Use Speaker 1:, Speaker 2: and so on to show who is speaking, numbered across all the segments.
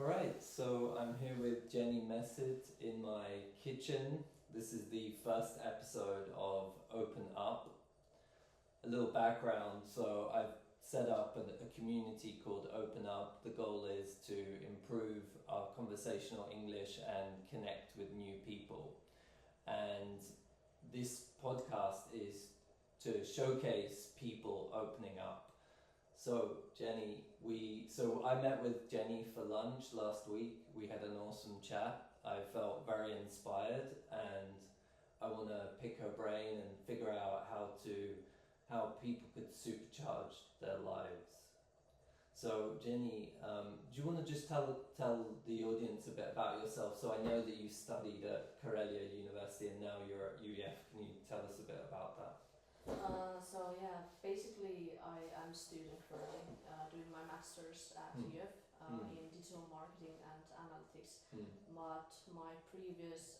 Speaker 1: Alright, so I'm here with Jenni Meesit in my kitchen. This is the first episode of Openup. A little background, so I've set up a community called Openup. The goal is to improve our conversational English and connect with new people. And this podcast is to showcase people opening up. So Jenni, I met with Jenni for lunch last week. We had an awesome chat. I felt very inspired, and I want to pick her brain and figure out how people could supercharge their lives. So Jenni, do you want to just tell the audience a bit about yourself? So I know that you studied at Karelia University and now you're at UF. Can you tell us a bit about that?
Speaker 2: Basically I am a student currently doing my master's at UF in digital marketing and analytics. But my previous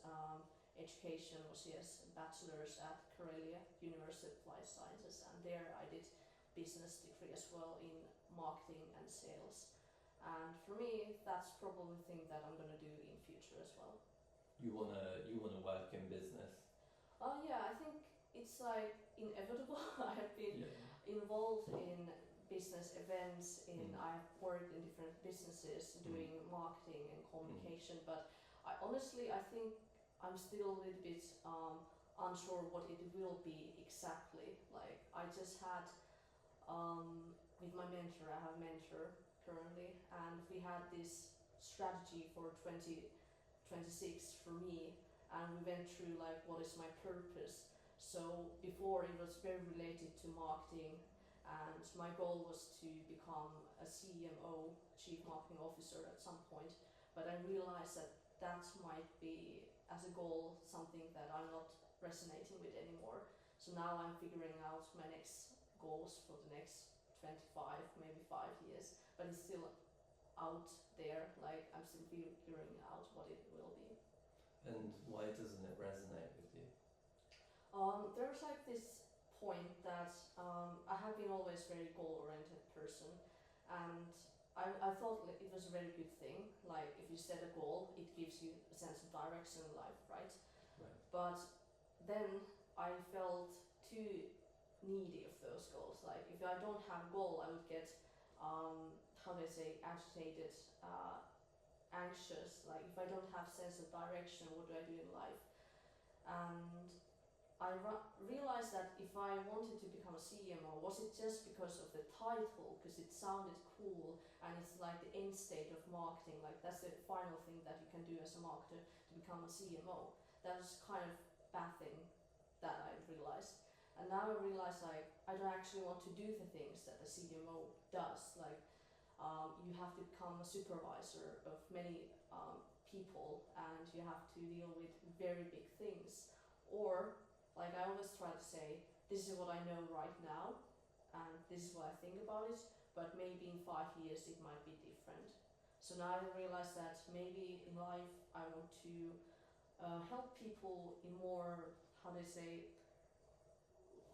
Speaker 2: education was bachelor's at Karelia University of Applied Sciences, and there I did business degree as well in marketing and sales. And for me, that's probably the thing that I'm gonna do in future as well.
Speaker 1: You wanna work in business?
Speaker 2: I think it's like inevitable. I have been involved in business events. I've worked in different businesses doing marketing and communication. But I think I'm still a little bit unsure what it will be exactly. Like I just had with my mentor. I have a mentor currently, and we had this strategy for 2026 for me, and we went through like what is my purpose. So before it was very related to marketing, and my goal was to become a CMO, Chief Marketing Officer, at some point. But I realized that might be, as a goal, something that I'm not resonating with anymore. So now I'm figuring out my next goals for the next 25, maybe 5 years. But it's still out there, like I'm still figuring out what it will be.
Speaker 1: And why doesn't it resonate with you?
Speaker 2: There's like this point that I have been always a very goal-oriented person, and I thought it was a very good thing. Like if you set a goal, it gives you a sense of direction in life, right? But then I felt too needy of those goals. Like if I don't have a goal, I would get agitated, anxious. Like if I don't have sense of direction, what do I do in life? And I realized that if I wanted to become a CMO, was it just because of the title, because it sounded cool and it's like the end state of marketing, like that's the final thing that you can do as a marketer to become a CMO. That was kind of bad thing that I realized. And now I realize like I don't actually want to do the things that a CMO does. Like you have to become a supervisor of many people, and you have to deal with very big things. Or like I always try to say, this is what I know right now, and this is what I think about it, but maybe in 5 years it might be different. So now I realize that maybe in life I want to help people in more,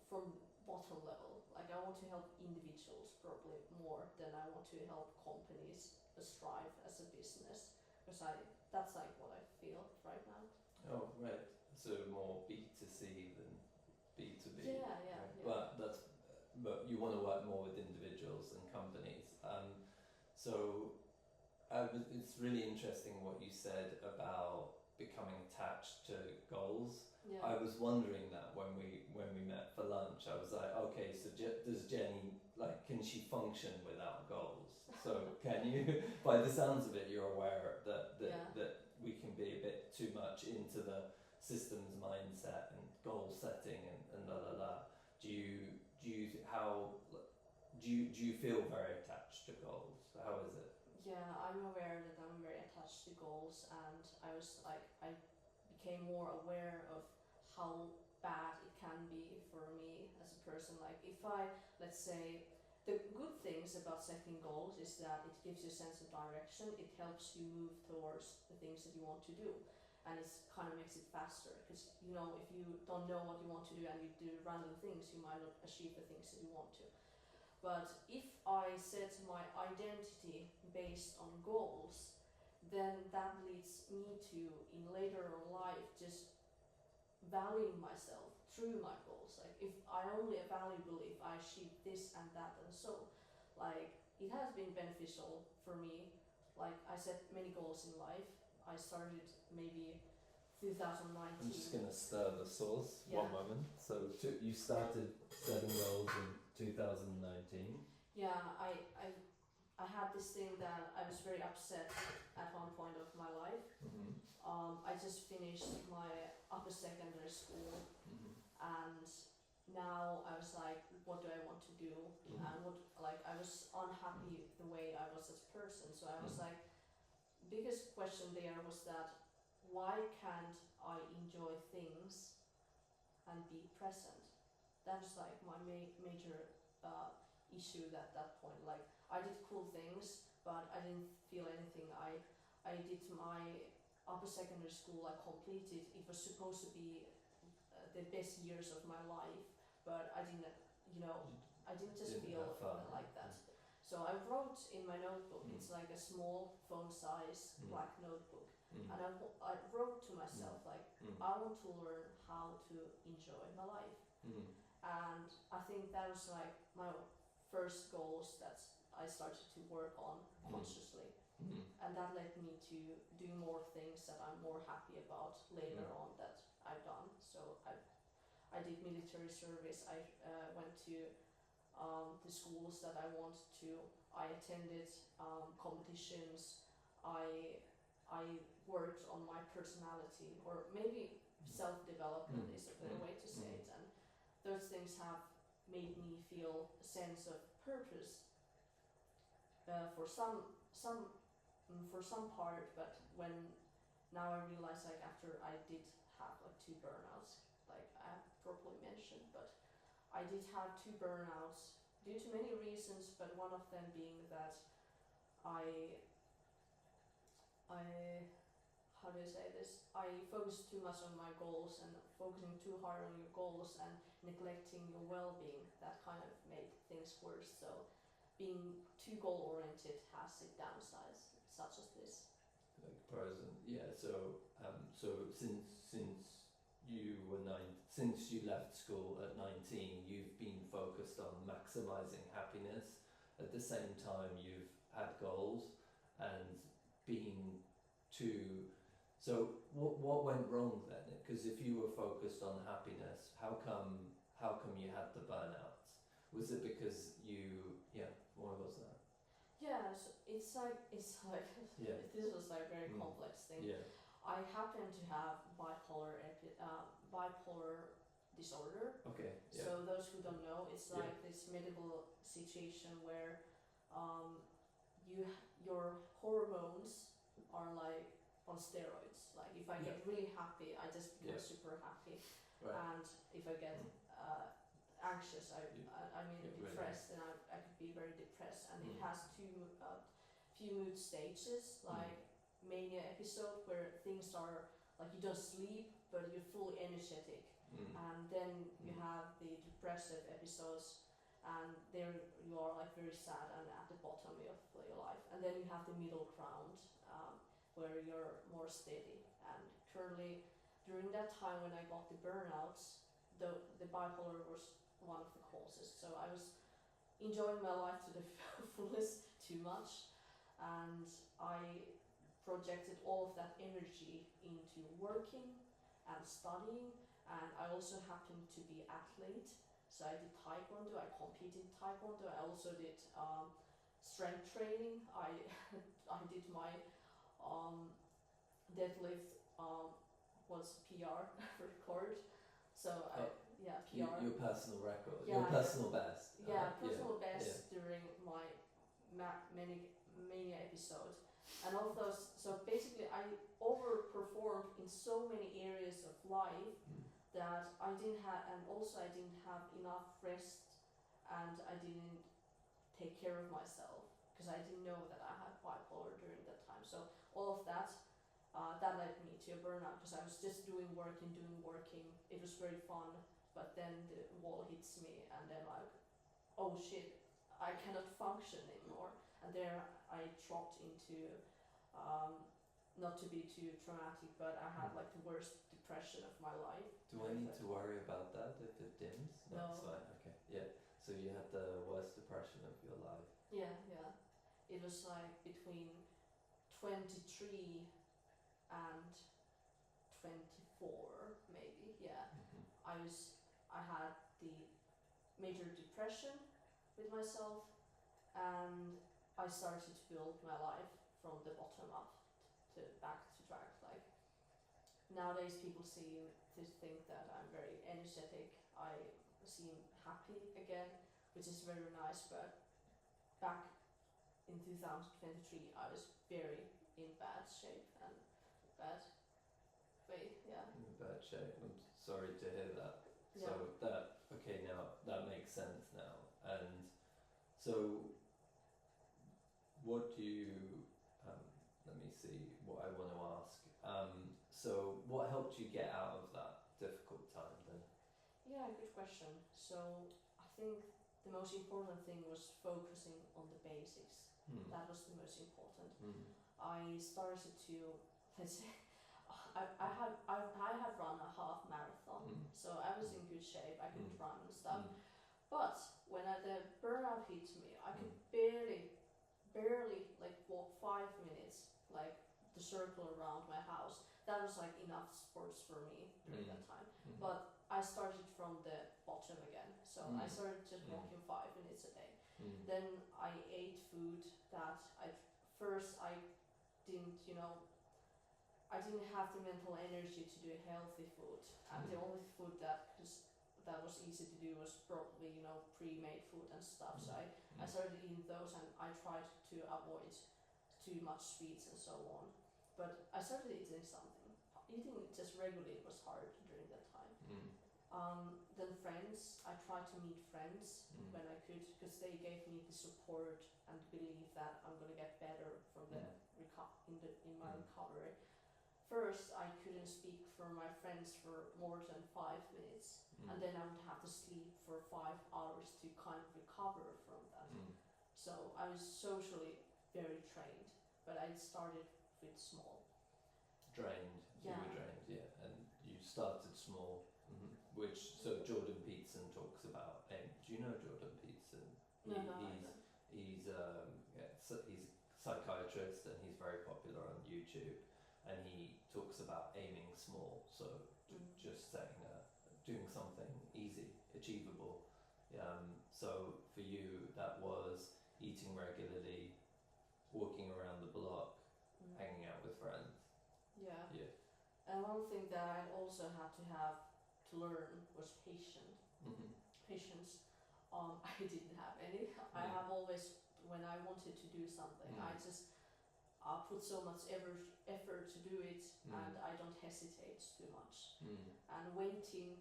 Speaker 2: from bottom level. Like I want to help individuals probably more than I want to help companies strive as a business, because that's like what I feel right now.
Speaker 1: Oh, right. So more B2C than B2B.
Speaker 2: Yeah.
Speaker 1: But you want to work more with individuals and companies. It's really interesting what you said about becoming attached to goals.
Speaker 2: Yeah.
Speaker 1: I was wondering that when we met for lunch. I was like, okay, so does Jenni, like, can she function without goals? So can you? By the sounds of it, you're aware that we can be a bit too much into the systems mindset and goal setting and la la la. Do you feel very attached to goals? How is it?
Speaker 2: Yeah, I'm aware that I'm very attached to goals, and I became more aware of how bad it can be for me as a person. Like if let's say, the good things about setting goals is that it gives you a sense of direction, it helps you move towards the things that you want to do, and it kind of makes it faster, because if you don't know what you want to do and you do random things, you might not achieve the things that you want to. But if I set my identity based on goals, then that leads me to, in later life, just valuing myself through my goals. Like if I only valuable if I achieve this and that and so, like it has been beneficial for me. Like I set many goals in life. I started maybe 2019.
Speaker 1: I'm just gonna stir the sauce.
Speaker 2: Yeah.
Speaker 1: One moment. So you started setting goals in 2019.
Speaker 2: Yeah, I had this thing that I was very upset at one point of my life.
Speaker 1: Mm-hmm.
Speaker 2: I just finished my upper secondary school,
Speaker 1: Mm-hmm.
Speaker 2: and now I was like, what do I want to do?
Speaker 1: Mm-hmm.
Speaker 2: And what, like, I was unhappy the way I was as a person. So I was
Speaker 1: Mm-hmm.
Speaker 2: like, biggest question there was that why can't I enjoy things and be present? That was like my major issue at that point. Like I did cool things, but I didn't feel anything. I did my upper secondary school. I completed. It was supposed to be the best years of my life, but I didn't. I didn't just
Speaker 1: Didn't
Speaker 2: feel
Speaker 1: have fun.
Speaker 2: like that. So I wrote in my notebook.
Speaker 1: Mm.
Speaker 2: It's like a small phone size black notebook,
Speaker 1: Mm.
Speaker 2: and I wrote to myself like,
Speaker 1: Mm.
Speaker 2: I want to learn how to enjoy my life.
Speaker 1: Mm.
Speaker 2: And I think that was like my first goals that I started to work on consciously.
Speaker 1: Mm.
Speaker 2: And that led me to do more things that I'm more happy about later on that I've done. So I did military service. I went to the schools that I wanted to. I attended competitions. I worked on my personality, or maybe self-development is a better way to say it. And those things have made me feel a sense of purpose for some part. But when now I realize, like after I did have like 2 burnouts, like I probably mentioned, but I did have 2 burnouts due to many reasons, but one of them being that I how do I say this? I focused too much on my goals, and focusing too hard on your goals and neglecting your well-being, that kind of made things worse. So being too goal-oriented has its downsides, such as this.
Speaker 1: Like pros and so since you left school at 19, you've been focused on maximizing happiness. At the same time, you've had goals and been too. So what went wrong then? Because if you were focused on happiness, how come you had the burnouts? Was it because why was that?
Speaker 2: Yeah, so it's like
Speaker 1: Yeah.
Speaker 2: this was like a very complex thing.
Speaker 1: Yeah.
Speaker 2: I happen to have bipolar disorder.
Speaker 1: Okay. Yeah.
Speaker 2: So those who don't know, it's like this medical situation where your hormones are like on steroids. Like if I get really happy, I just become super happy,
Speaker 1: Right.
Speaker 2: and if I get anxious, I mean depressed, then I could be very depressed. And it has few mood stages, like mania episode where things are like you don't sleep but you're fully energetic, and then you have the depressive episodes, and there you are like very sad and at the bottom of your life, and then you have the middle ground where you're more steady. And currently during that time when I got the burnouts, the bipolar was one of the causes. So I was enjoying my life to the fullest too much, and I projected all of that energy into working and studying. And I also happened to be athlete, so I did taekwondo. I competed in taekwondo. I also did strength training. I did my deadlift was PR record. So PR.
Speaker 1: Your personal record.
Speaker 2: Yeah,
Speaker 1: your personal best.
Speaker 2: Personal best during my mania episode. And all of those, so basically I overperformed in so many areas of life that I didn't have, and also I didn't have enough rest, and I didn't take care of myself because I didn't know that I had bipolar during that time. So all of that, that led me to a burnout because I was just doing working. It was very fun, but then the wall hits me, and then like, oh shit, I cannot function anymore. And there I dropped into not to be too dramatic, but I had like the worst depression of my life.
Speaker 1: Do I need to worry about that if it dims?
Speaker 2: No.
Speaker 1: It's fine. Okay. Yeah. So you had the worst depression of your life.
Speaker 2: Yeah. It was like between 23 and 24, maybe. Yeah. I had the major depression with myself, and I started to build my life from the bottom up to back to track. Like nowadays, people seem to think that I'm very energetic. I seem happy again, which is very nice. But back in 2023, I was very in bad shape and bad way. Yeah.
Speaker 1: In bad shape. I'm sorry to hear that.
Speaker 2: Yeah.
Speaker 1: So now that makes sense now. And so what do you, let me see what I want to ask. So what helped you get out of that difficult time then?
Speaker 2: Yeah, good question. So I think the most important thing was focusing on the basics. That was the most important. I started to, let's say, I have run a half marathon, so I was in good shape. I could run and stuff. But when the burnout hit me, I could barely like walk 5 minutes, like the circle around my house. That was like enough sports for me during that time. But I started from the bottom again, so I started just walking 5 minutes a day. Then I ate food that I didn't, I didn't have the mental energy to do healthy food, and the only food that was easy to do was probably pre-made food and stuff. So I started eating those, and I tried to avoid too much sweets and so on. But I started eating something. Eating just regularly was hard during that time. Then friends, I tried to meet friends when I could, because they gave me the support and belief that I'm gonna get better from the in my recovery. First, I couldn't speak for my friends for more than 5 minutes, and then I would have to sleep for 5 hours to kind of recover from that. So I was socially very trained, but I started with small.
Speaker 1: Drained.
Speaker 2: Yeah.
Speaker 1: You were drained, yeah, and you started small. So Jordan Peterson talks about. Do you know Jordan Peterson? He's a psychiatrist, and he's very popular on YouTube. And he talks about aiming small, so just saying, doing something easy, achievable. So for you, that was eating regularly, walking around the block, hanging out with friends.
Speaker 2: Yeah.
Speaker 1: Yeah.
Speaker 2: And one thing that I also had to learn was patience. I didn't have any. I have always, when I wanted to do something, I just put so much effort to do it, and I don't hesitate too much. And waiting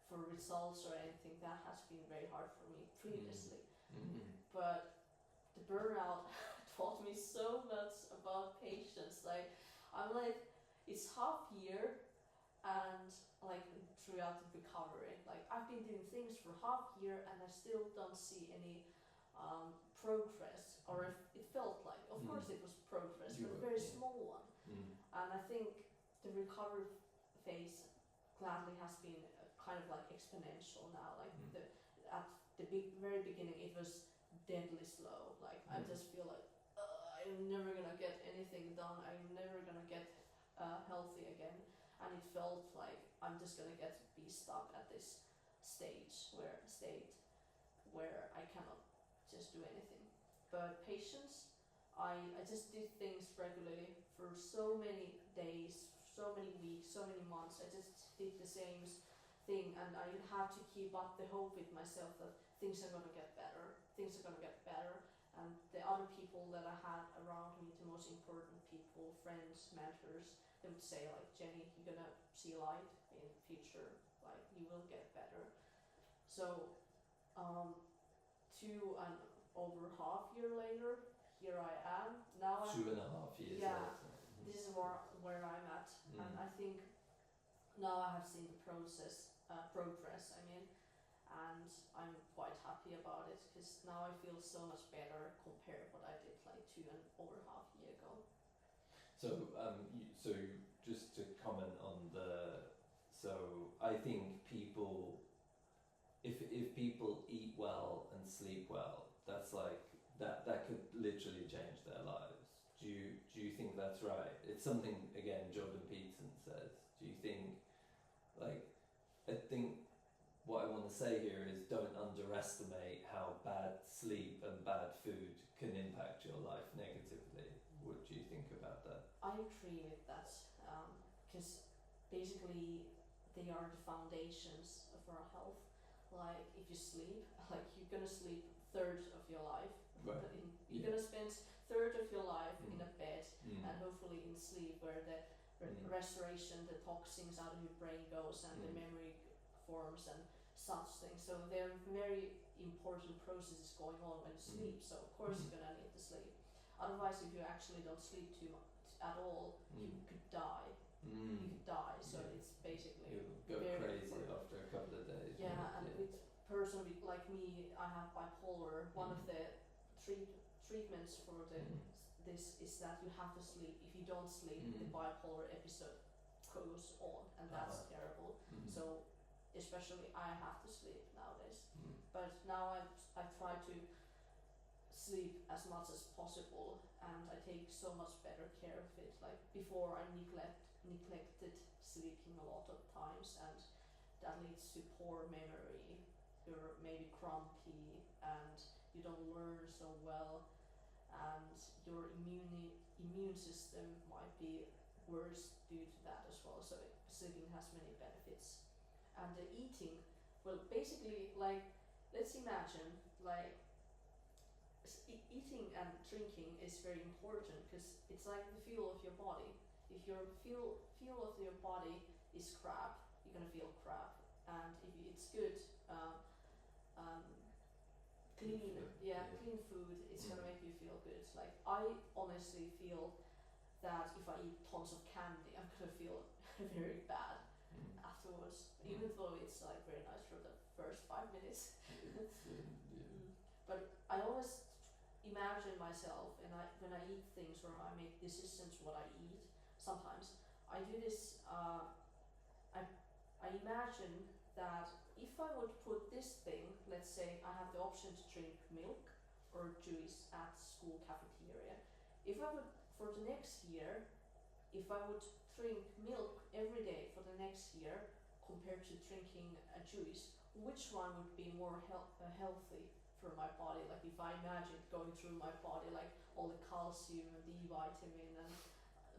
Speaker 2: for results or anything, that has been very hard for me previously. But the burnout taught me so much about patience. Like I'm like, it's half year, and like throughout the recovery, like I've been doing things for half year, and I still don't see any progress, or if it felt like, of course it was progress, but a very small one. And I think the recovery phase gladly has been kind of like exponential now. Like at the very beginning, it was deadly slow. Like I just feel like I'm never gonna get anything done. I'm never gonna get healthy again, and it felt like I'm just gonna be stuck at this state where I cannot just do anything. But patience, I just did things regularly for so many days, so many weeks, so many months. I just did the same thing, and I had to keep up the hope with myself that things are gonna get better. And the other people that I had around me, the most important people, friends, mentors, they would say like, Jenni, you're gonna see light in the future. Like you will get better. So 2.5 years later, here I am. Now
Speaker 1: 2.5 years later.
Speaker 2: This is where I'm at, and I think now I have seen the progress. I mean, and I'm quite happy about it, because now I feel so much better compared to what I did like 2.5 years ago.
Speaker 1: So just to comment on so I think people, if people eat well and sleep well, that's like that could literally change their lives. Do you think that's right? It's something again Jordan Peterson says. Do you think, like, I think what I want to say here is don't underestimate how bad sleep and bad food can impact your life negatively. What do you think about that?
Speaker 2: I agree with that, because basically they are the foundations of our health. Like if you sleep, like you're gonna sleep third of your life.
Speaker 1: Right.
Speaker 2: You're gonna spend third of your life in a bed
Speaker 1: Mm.
Speaker 2: and hopefully in sleep, where the restoration, the toxins out of your brain goes and the memory forms and such things. So there are very important processes going on when you sleep. So of course you're gonna need to sleep. Otherwise, if you actually don't sleep too much at all, you could die. You could die. So it's basically
Speaker 1: you go
Speaker 2: very
Speaker 1: crazy
Speaker 2: important.
Speaker 1: after a couple of days.
Speaker 2: Yeah,
Speaker 1: right?
Speaker 2: and with person like me, I have bipolar. One of the treatments for this is that you have to sleep. If you don't sleep, the bipolar episode goes on, and that's terrible. So especially I have to sleep nowadays. But now I try to sleep as much as possible, and I take so much better care of it. Like before, I neglected sleeping a lot of times, and that leads to poor memory. You're maybe grumpy, and you don't learn so well, and your immune system might be worse due to that as well. So sleeping has many benefits. And the eating, well, basically, like, let's imagine, like, eating and drinking is very important because it's like the fuel of your body. If your fuel of your body is crap, you're gonna feel crap. And if it's good, clean food, it's gonna make you feel good. Like, I honestly feel that if I eat tons of candy, I'm gonna feel very bad afterwards, even though it's like very nice for the first 5 minutes. But I always imagine myself, and when I eat things or I make decisions what I eat, sometimes I do this. I imagine that if I would put this thing, let's say I have the option to drink milk or juice at school cafeteria. If I would, for the next year, if I would drink milk every day for the next year compared to drinking a juice, which one would be more healthy for my body? Like if I imagine going through my body, like all the calcium and D vitamin and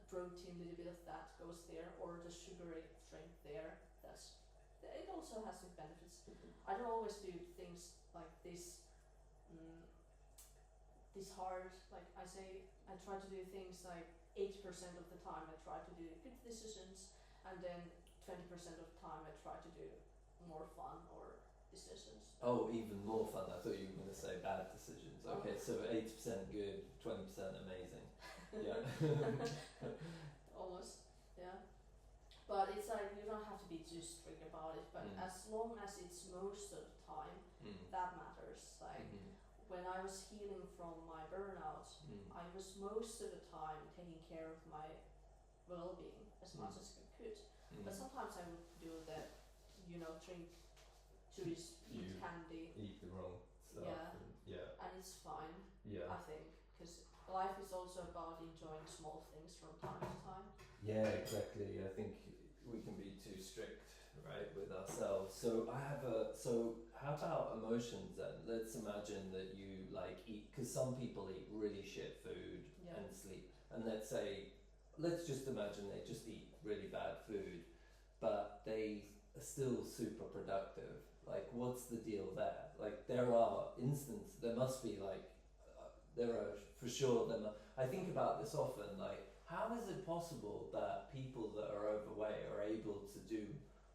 Speaker 2: protein, a little bit of that goes there, or the sugary drink there. It also has some benefits. I don't always do things like this. This hard, like I try to do things like 80% of the time I try to do good decisions, and then 20% of the time I try to do more fun or decisions.
Speaker 1: Oh, even more fun. I thought you were going to say bad decisions. Okay, so 80% good, 20% amazing. Yeah.
Speaker 2: Almost, yeah. But it's like you don't have to be too strict about it, but as long as it's most of the time, that matters. Like when I was healing from my burnout, I was most of the time taking care of my well-being as much as I could. But sometimes I would do that, drink juice, eat candy.
Speaker 1: Eat the wrong stuff.
Speaker 2: And it's fine,
Speaker 1: Yeah.
Speaker 2: I think, because life is also about enjoying small things from time to time.
Speaker 1: Yeah, exactly. I think we can be too strict, right, with ourselves. So so how about emotions then? Let's imagine that you like eat, because some people eat really shit food and sleep. And let's just imagine they just eat really bad food, but they are still super productive. Like, what's the deal there? Like, there must be like, there are for sure, I think about this often, like, how is it possible that people that are overweight are able to do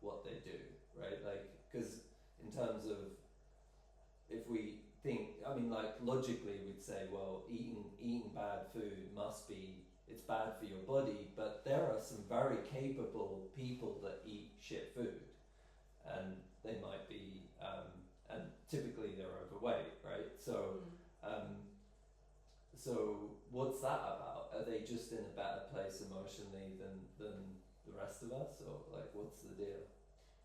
Speaker 1: what they do, right? Like, because in terms of, if we think, I mean, like, logically we'd say, well, eating bad food it's bad for your body, but there are some very capable people that eat shit food, and they might be, and typically they're overweight, right? So, so what's that about? Are they just in a better place emotionally than the rest of us, or like what's the deal?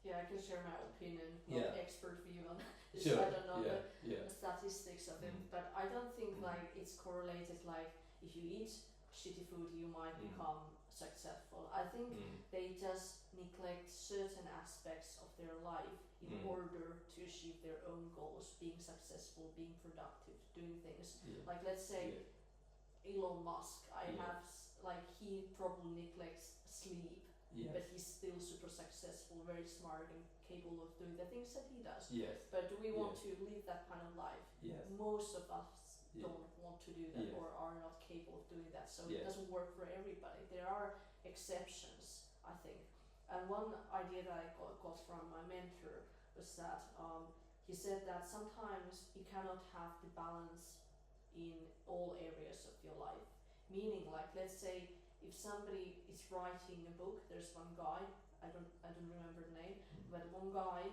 Speaker 2: Yeah, I can share my opinion,
Speaker 1: Yeah.
Speaker 2: not expert view on this.
Speaker 1: Sure.
Speaker 2: I don't know
Speaker 1: Yeah.
Speaker 2: the statistics of it, but I don't think like it's correlated. Like if you eat shitty food, you might become successful. I think they just neglect certain aspects of their life in order to achieve their own goals, being successful, being productive, doing things. Like let's say Elon Musk, like he probably neglects sleep, but he's still super successful, very smart and capable of doing the things that he does.
Speaker 1: Yes.
Speaker 2: But do we want to live that kind of life?
Speaker 1: Yes.
Speaker 2: Most of us don't want to do that or are not capable of doing that. So it doesn't work for everybody. There are exceptions, I think. And one idea that I got from my mentor was that he said that sometimes you cannot have the balance in all areas of your life. Meaning, like, let's say if somebody is writing a book, there's one guy, I don't remember the name, but one guy,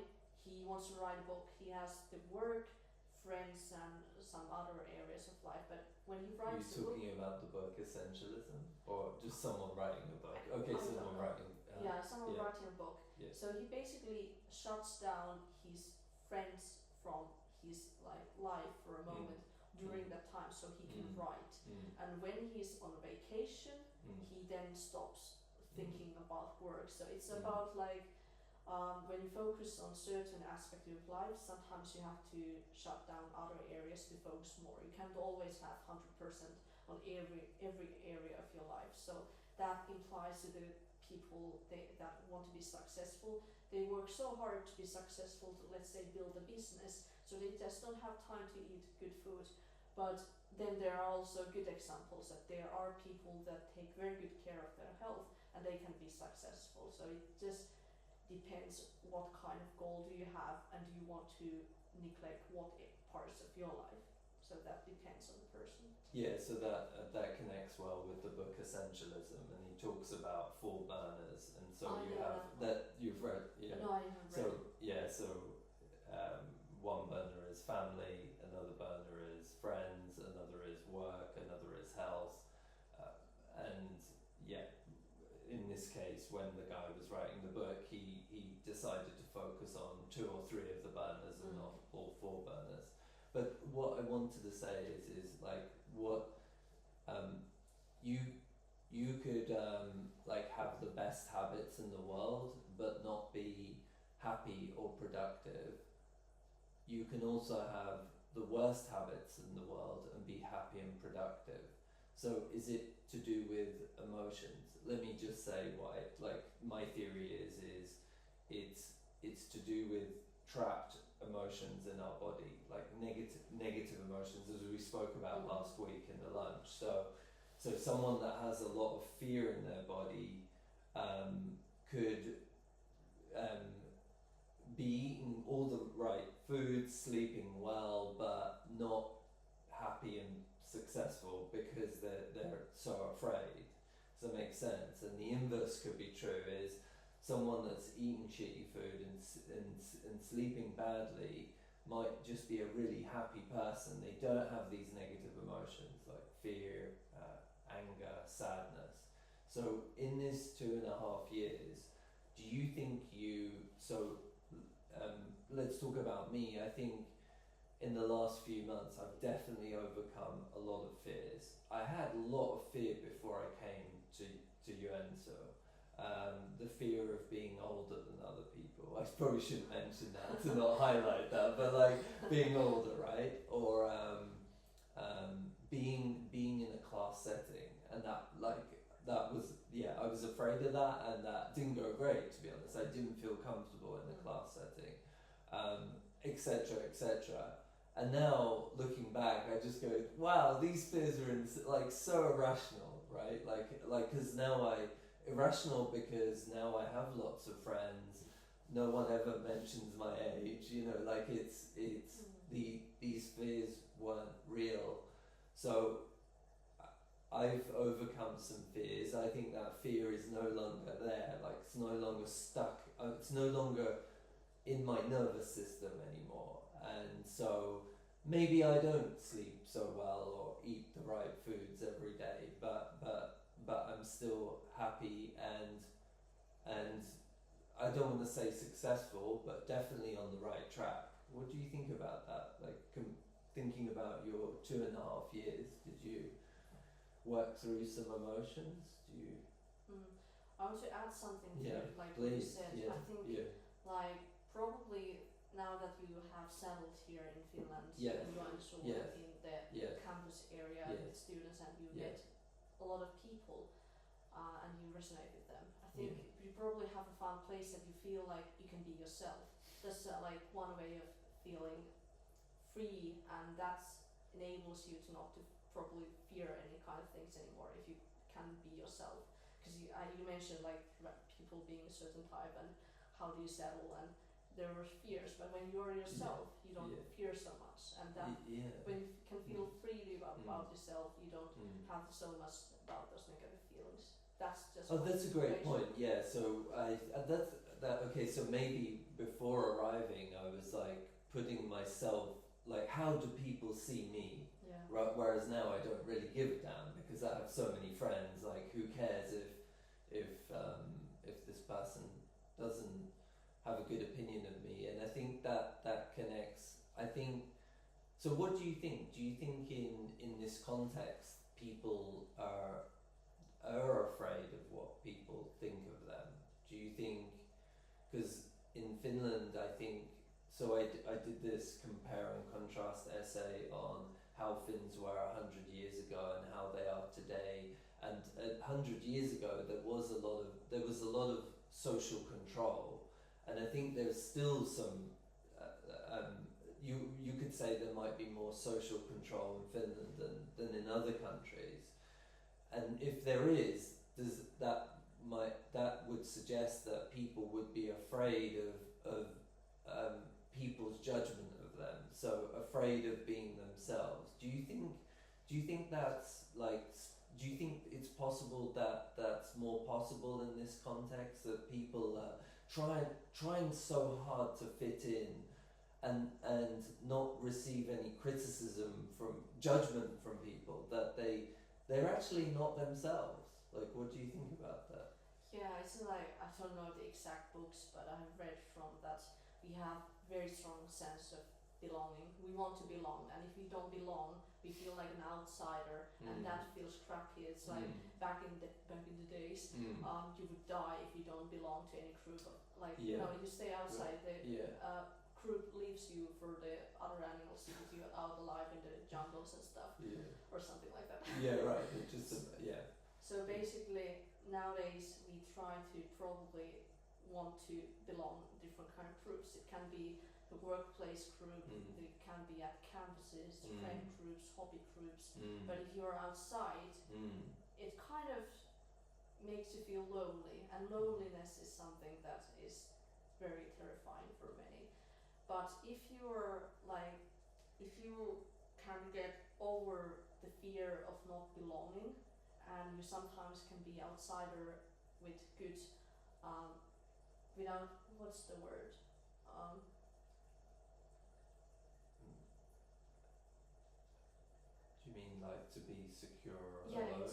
Speaker 2: he wants to write a book. He has the work, friends, and some other areas of life. But when he writes
Speaker 1: You're talking about the book Essentialism, or just someone writing a book? Okay, someone writing.
Speaker 2: Someone writing a book.
Speaker 1: Yeah.
Speaker 2: So he basically shuts down his friends from his life for a moment during that time, so he can write. And when he's on vacation, he then stops thinking about work. So it's about like when you focus on certain aspect of your life, sometimes you have to shut down other areas to focus more. You can't always have 100% on every area of your life. So that implies to the people that want to be successful, they work so hard to be successful to, let's say, build a business, so they just don't have time to eat good food. But then there are also good examples that there are people that take very good care of their health and they can be successful. So it just depends what kind of goal do you have and do you want to neglect what parts of your life. So that depends on the person.
Speaker 1: Yeah, so that connects well with the book Essentialism, and he talks about 4 burners, and so that you've read. Yeah.
Speaker 2: No, I haven't read.
Speaker 1: One burner is family, another burner is friends, another is work, another is health, in this case, when the guy was writing the book, he decided to focus on 2 or 3 of the burners and not all 4 burners. But what I wanted to say is like what you could like have the best habits in the world but not be happy or productive. You can also have the worst habits in the world and be happy and productive. So is it to do with emotions? Let me just say why. Like my theory is it's to do with trapped emotions in our body, like negative emotions, as we spoke about last week in the lunch. So someone that has a lot of fear in their body could be eating all the right food, sleeping well, but not happy and successful because they're so afraid. Does that make sense? And the inverse could be true, is someone that's eating shitty food and sleeping badly might just be a really happy person. They don't have these negative emotions like fear, anger, sadness. So in this 2.5 years, do you think let's talk about me. I think in the last few months I've definitely overcome a lot of fears. I had a lot of fear before I came to Joensuu. The fear of being older than other people. I probably shouldn't mention that to not highlight that, but like being older, right? Or being in a class setting, and that was I was afraid of that, and that didn't go great, to be honest. I didn't feel comfortable in the class setting, etc., etc. And now looking back, I just go, wow, these fears are so irrational, right? Like because now irrational because now I have lots of friends. No one ever mentions my age, like it's these fears weren't real. So I've overcome some fears. I think that fear is no longer there. Like it's no longer stuck. It's no longer in my nervous system anymore. And so maybe I don't sleep so well or eat the right foods every day, but I'm still happy and I don't want to say successful, but definitely on the right track. What do you think about that? Like thinking about your 2.5 years, did you work through some emotions? Do you?
Speaker 2: I want to add something to like what you
Speaker 1: please.
Speaker 2: said.
Speaker 1: Yeah,
Speaker 2: I think like probably now that you have settled here in Finland, in Joensuu, in the campus area with students, and you met a lot of people, and you resonate with them. I think you probably have a fun place that you feel like you can be yourself. That's like one way of feeling free, and that enables you to not to probably fear any kind of things anymore if you can be yourself. Because you mentioned like people being a certain type and how do you settle, and there were fears, but when you're yourself, you don't fear so much, and that when you can feel freely about yourself, you don't have so much about those negative feelings. That's just
Speaker 1: that's a great point. Yeah, so that's that. Okay, so maybe before arriving, I was like putting myself like, how do people see me?
Speaker 2: Yeah.
Speaker 1: Right. Whereas now I don't really give a damn because I have so many friends. Like, who cares if this person doesn't have a good opinion of me? And I think that connects. I think. So, what do you think? Do you think in this context people are afraid of what people think of them? Do you think, because in Finland I think, so I did this compare and contrast essay on how Finns were 100 years ago and how they are today, and 100 years ago there was a lot of social control, and I think there's still some you could say there might be more social control in Finland than in other countries. And if there is, that would suggest that people would be afraid of people's judgment of them, so afraid of being themselves. Do you think that's like? Do you think it's possible that that's more possible in this context, that people are trying so hard to fit in and not receive any criticism from judgment from people, that they're actually not themselves? Like, what do you think about that?
Speaker 2: Yeah, it's like, I don't know the exact books, but I have read from that we have very strong sense of belonging. We want to belong, and if we don't belong, we feel like an outsider, and that feels crappy. It's like back in the days, you would die if you don't belong to any group. Like you stay outside, the group leaves you for the other animals to get you out alive in the jungles and stuff, or something like that.
Speaker 1: Yeah, right. It just
Speaker 2: So basically, nowadays we try to probably want to belong to different kind of groups. It can be the workplace group, it can be at campuses, friend groups, hobby groups. But if you're outside, it kind of makes you feel lonely, and loneliness is something that is very terrifying for many. But if you can get over the fear of not belonging, and you sometimes can be outsider with good, without, what's the word?
Speaker 1: Do you mean like to be secure
Speaker 2: Yeah,
Speaker 1: alone?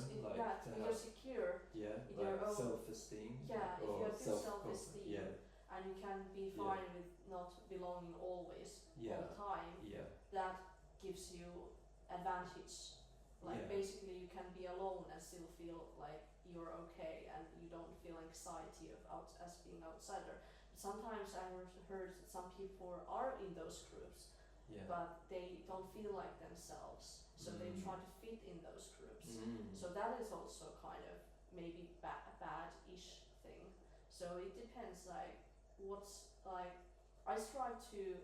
Speaker 2: you're secure in your own
Speaker 1: self-esteem.
Speaker 2: Yeah, if you have good self-esteem,
Speaker 1: and
Speaker 2: you can be fine with not belonging always all the time. That gives you advantage. Like basically, you can be alone and still feel like you're okay, and you don't feel anxiety of as being outsider. But sometimes I heard that some people are in those groups, but they don't feel like themselves, so they try to fit in those groups. So that is also kind of maybe a bad-ish thing. So it depends, like what's like. I strive to.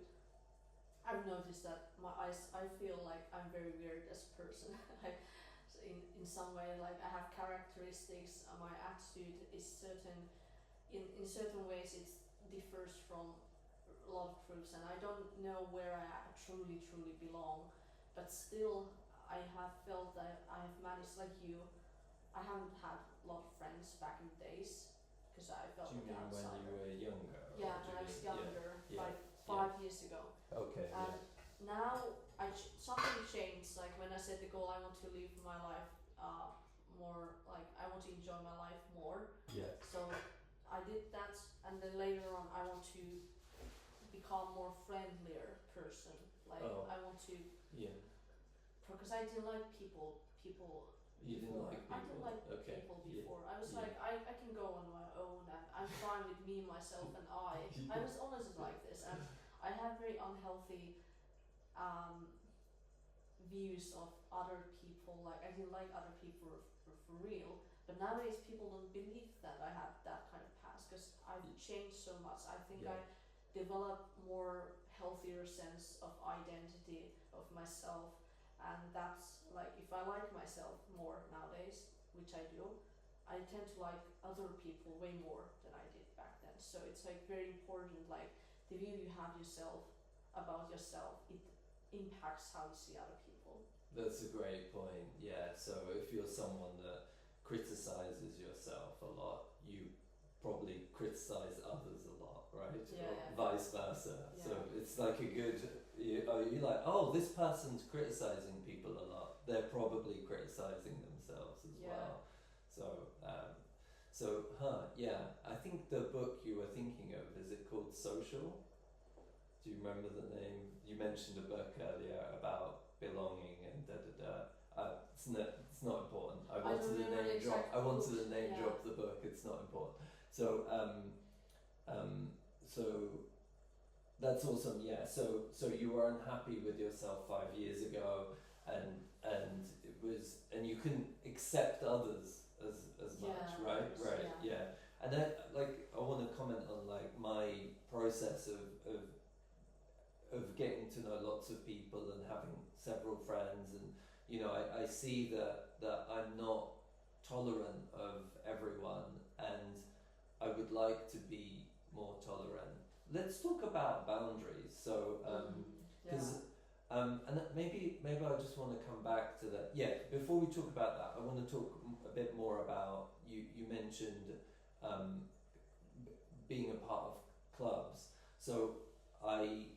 Speaker 2: I've noticed that I feel like I'm very weird as a person. Like in some way, like I have characteristics. My attitude is certain. In certain ways, it differs from a lot of groups, and I don't know where I truly belong. But still, I have felt that I have managed, like you. I haven't had a lot of friends back in the days because I felt like an outsider.
Speaker 1: When you were younger?
Speaker 2: Yeah, when I was younger, like 5 years ago.
Speaker 1: Okay.
Speaker 2: And now something changed. Like when I set the goal, I want to live my life more. Like I want to enjoy my life more.
Speaker 1: Yeah.
Speaker 2: So I did that, and then later on, I want to become more friendlier person. Like I want to.
Speaker 1: Yeah.
Speaker 2: Because I didn't like people.
Speaker 1: You didn't
Speaker 2: before.
Speaker 1: like people.
Speaker 2: I didn't like
Speaker 1: Okay.
Speaker 2: people before.
Speaker 1: Yeah.
Speaker 2: I was like, I can go on my own, and I'm fine with me, myself, and I. I was always like this, and I have very unhealthy views of other people. Like I didn't like other people for real. But nowadays people don't believe that I have that kind of past because I've changed so much. I think I developed more healthier sense of identity of myself, and that's like if I like myself more nowadays, which I do, I tend to like other people way more than I did back then. So it's like very important, like the view you have yourself about yourself, it impacts how you see other people.
Speaker 1: That's a great point. Yeah. So if you're someone that criticizes yourself a lot, you probably criticize others a lot, right?
Speaker 2: Yeah,
Speaker 1: or vice versa.
Speaker 2: Yeah.
Speaker 1: So it's like a good. You're like, oh, this person's criticizing people a lot. They're probably criticizing themselves as well. So, yeah. I think the book you were thinking of, is it called Social? Do you remember the name? You mentioned a book earlier about belonging and da da da. It's not important. I wanted to name drop. I wanted to name drop the book. It's not important. So that's awesome. Yeah. So you were unhappy with yourself 5 years ago, and it was, and you couldn't accept others as much, right? Right. Yeah. And then, like, I want to comment on like my process of getting to know lots of people and having several friends, and I see that I'm not tolerant of everyone, and I would like to be more tolerant. Let's talk about boundaries. So because and maybe I just want to come back to that. Yeah, before we talk about that, I want to talk a bit more about you mentioned being a part of clubs. So I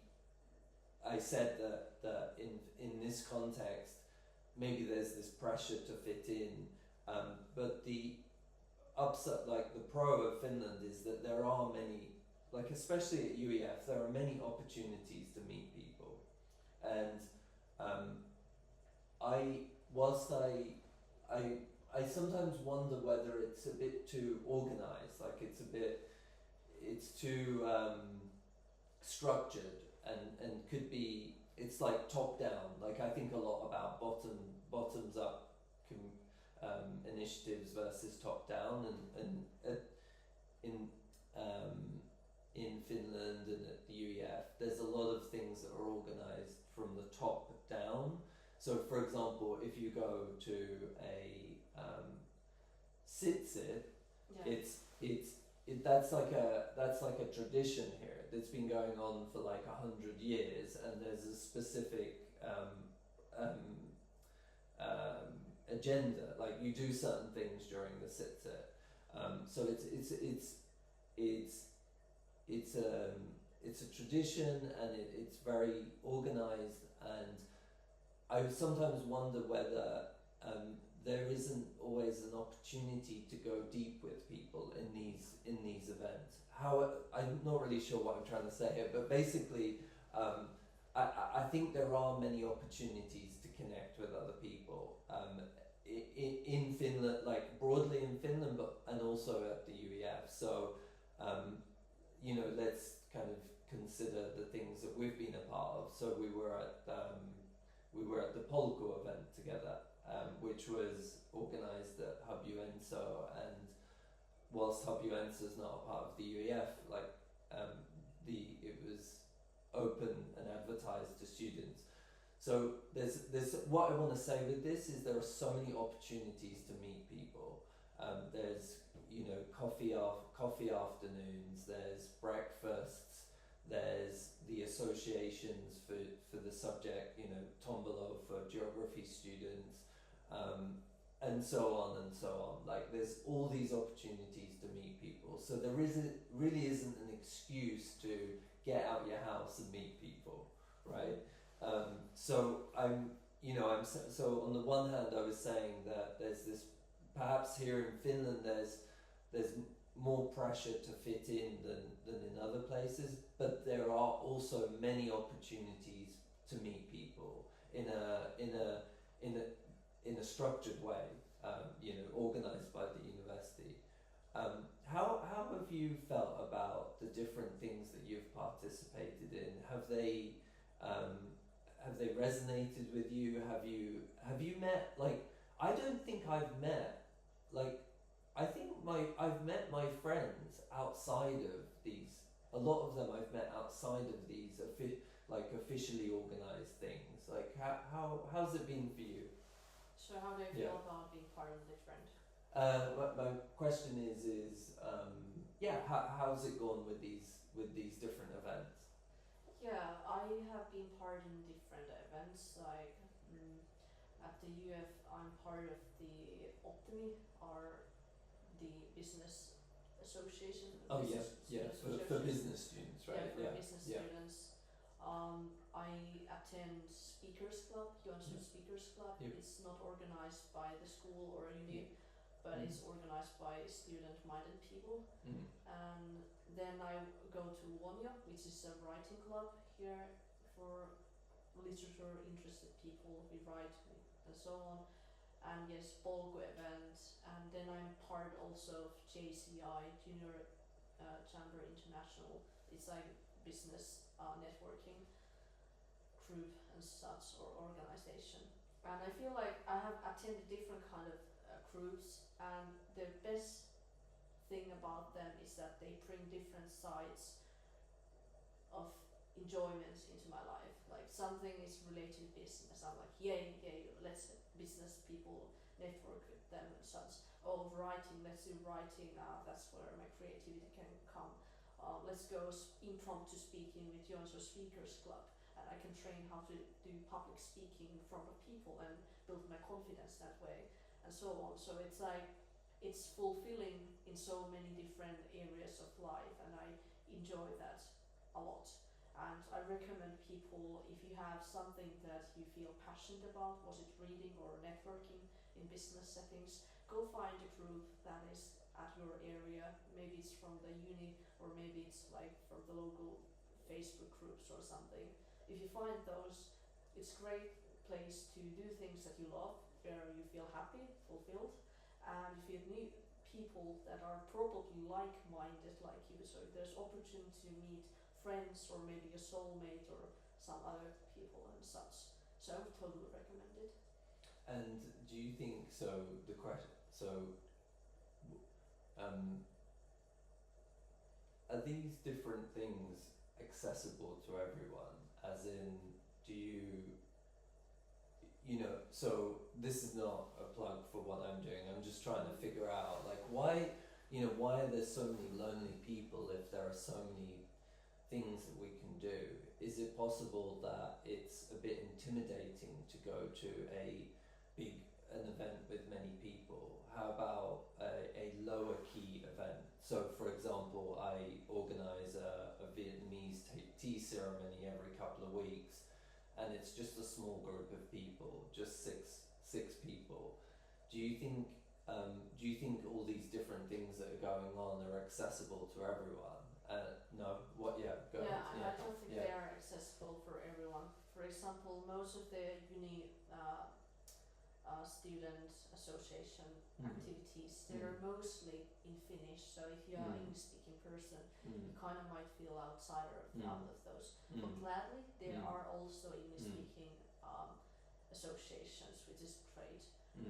Speaker 1: said that in this context, maybe there's this pressure to fit in, but the upside, like the pro of Finland, is that there are many, like especially at UEF, there are many opportunities to meet people, and I sometimes wonder whether it's a bit too organized, like it's too structured, and could be, it's like top down. Like I think a lot about bottoms up initiatives versus top down, and in Finland and at the UEF, there's a lot of things that are organised from the top down. So, for example, if you go to a sit, that's like a tradition here that's been going on for like 100 years, and there's a specific agenda. Like you do certain things during the sit. So it's a tradition, and it's very organised, and I sometimes wonder whether there isn't always an opportunity to go deep with people in these events. I'm not really sure what I'm trying to say here, but basically, I think there are many opportunities to connect with other people in Finland, like broadly in Finland, and also at the UEF. So, let's kind of consider the things that we've been a part of. So we were at the Polku event together, which was organised at Hub Joensuu, and whilst Hub Joensuu is not a part of the UEF, like it was open and advertised to students. So there's what I want to say with this is there are so many opportunities to meet people. There's coffee afternoons, there's breakfasts, there's the associations for the subject, Tombolo for geography students, and so on and so on. Like there's all these opportunities to meet people. So there really isn't an excuse to get out your house and meet people, right? So so on the one hand, I was saying that there's this, perhaps here in Finland, there's more pressure to fit in than in other places, but there are also many opportunities to meet people in a structured way, organized by the university. How have you felt about the different things that you've participated in? Have they resonated with you? Have you met, like, I don't think I've met, like, I think I've met my friends outside of these. A lot of them I've met outside of these officially organized things. Like, how's it been for you?
Speaker 2: So how do you feel about being part of different?
Speaker 1: My question is how's it gone with these different events?
Speaker 2: Yeah, I have been part in different events. Like at the UF, I'm part of the Optimi, or the business association.
Speaker 1: Oh yeah, for business students, right?
Speaker 2: Yeah, for business students. I attend Speakers Club, Joensuu Speakers Club.
Speaker 1: Yep.
Speaker 2: It's not organized by the school or uni, but it's organized by student-minded people. And then I go to Wonja, which is a writing club here for literature interested people. We write and so on. And yes, Polku event. And then I'm part also of JCI, Junior Chamber International. It's like business networking group and such, or organization. And I feel like I have attended different kind of groups, and the best thing about them is that they bring different sides of enjoyment into my life. Like something is related to business, I'm like yay, let's business people network with them and such. Oh, writing, let's do writing, that's where my creativity can come. Let's go impromptu speaking with Joensuu Speakers Club, and I can train how to do public speaking in front of people and build my confidence that way, and so on. So it's like, it's fulfilling in so many different areas of life, and I enjoy that a lot. And I recommend people, if you have something that you feel passionate about, was it reading or networking in business settings, go find a group that is at your area. Maybe it's from the uni, or maybe it's like from the local Facebook groups or something. If you find those, it's a great place to do things that you love, where you feel happy, fulfilled. And if you meet people that are probably like-minded like you, so there's opportunity to meet friends or maybe a soulmate or some other people and such. So I would totally recommend it.
Speaker 1: And do you think, so the question, are these different things accessible to everyone? As in, do so this is not a plug for what I'm doing, I'm just trying to figure out, like, why are there so many lonely people if there are so many things that we can do? Is it possible that it's a bit intimidating to go to an event with many people? How about a lower key event? So for example, I organise a Vietnamese tea ceremony every couple of weeks, and it's just a small group of people, just six people. Do you think all these different things that are going on are accessible to everyone? No. What? Yeah. Go ahead.
Speaker 2: I don't think they are accessible for everyone. For example, most of the uni student association activities, they're mostly in Finnish. So if you are an English-speaking person, you kind of might feel outsider out of those. But gladly, there are also English-speaking associations, which is great.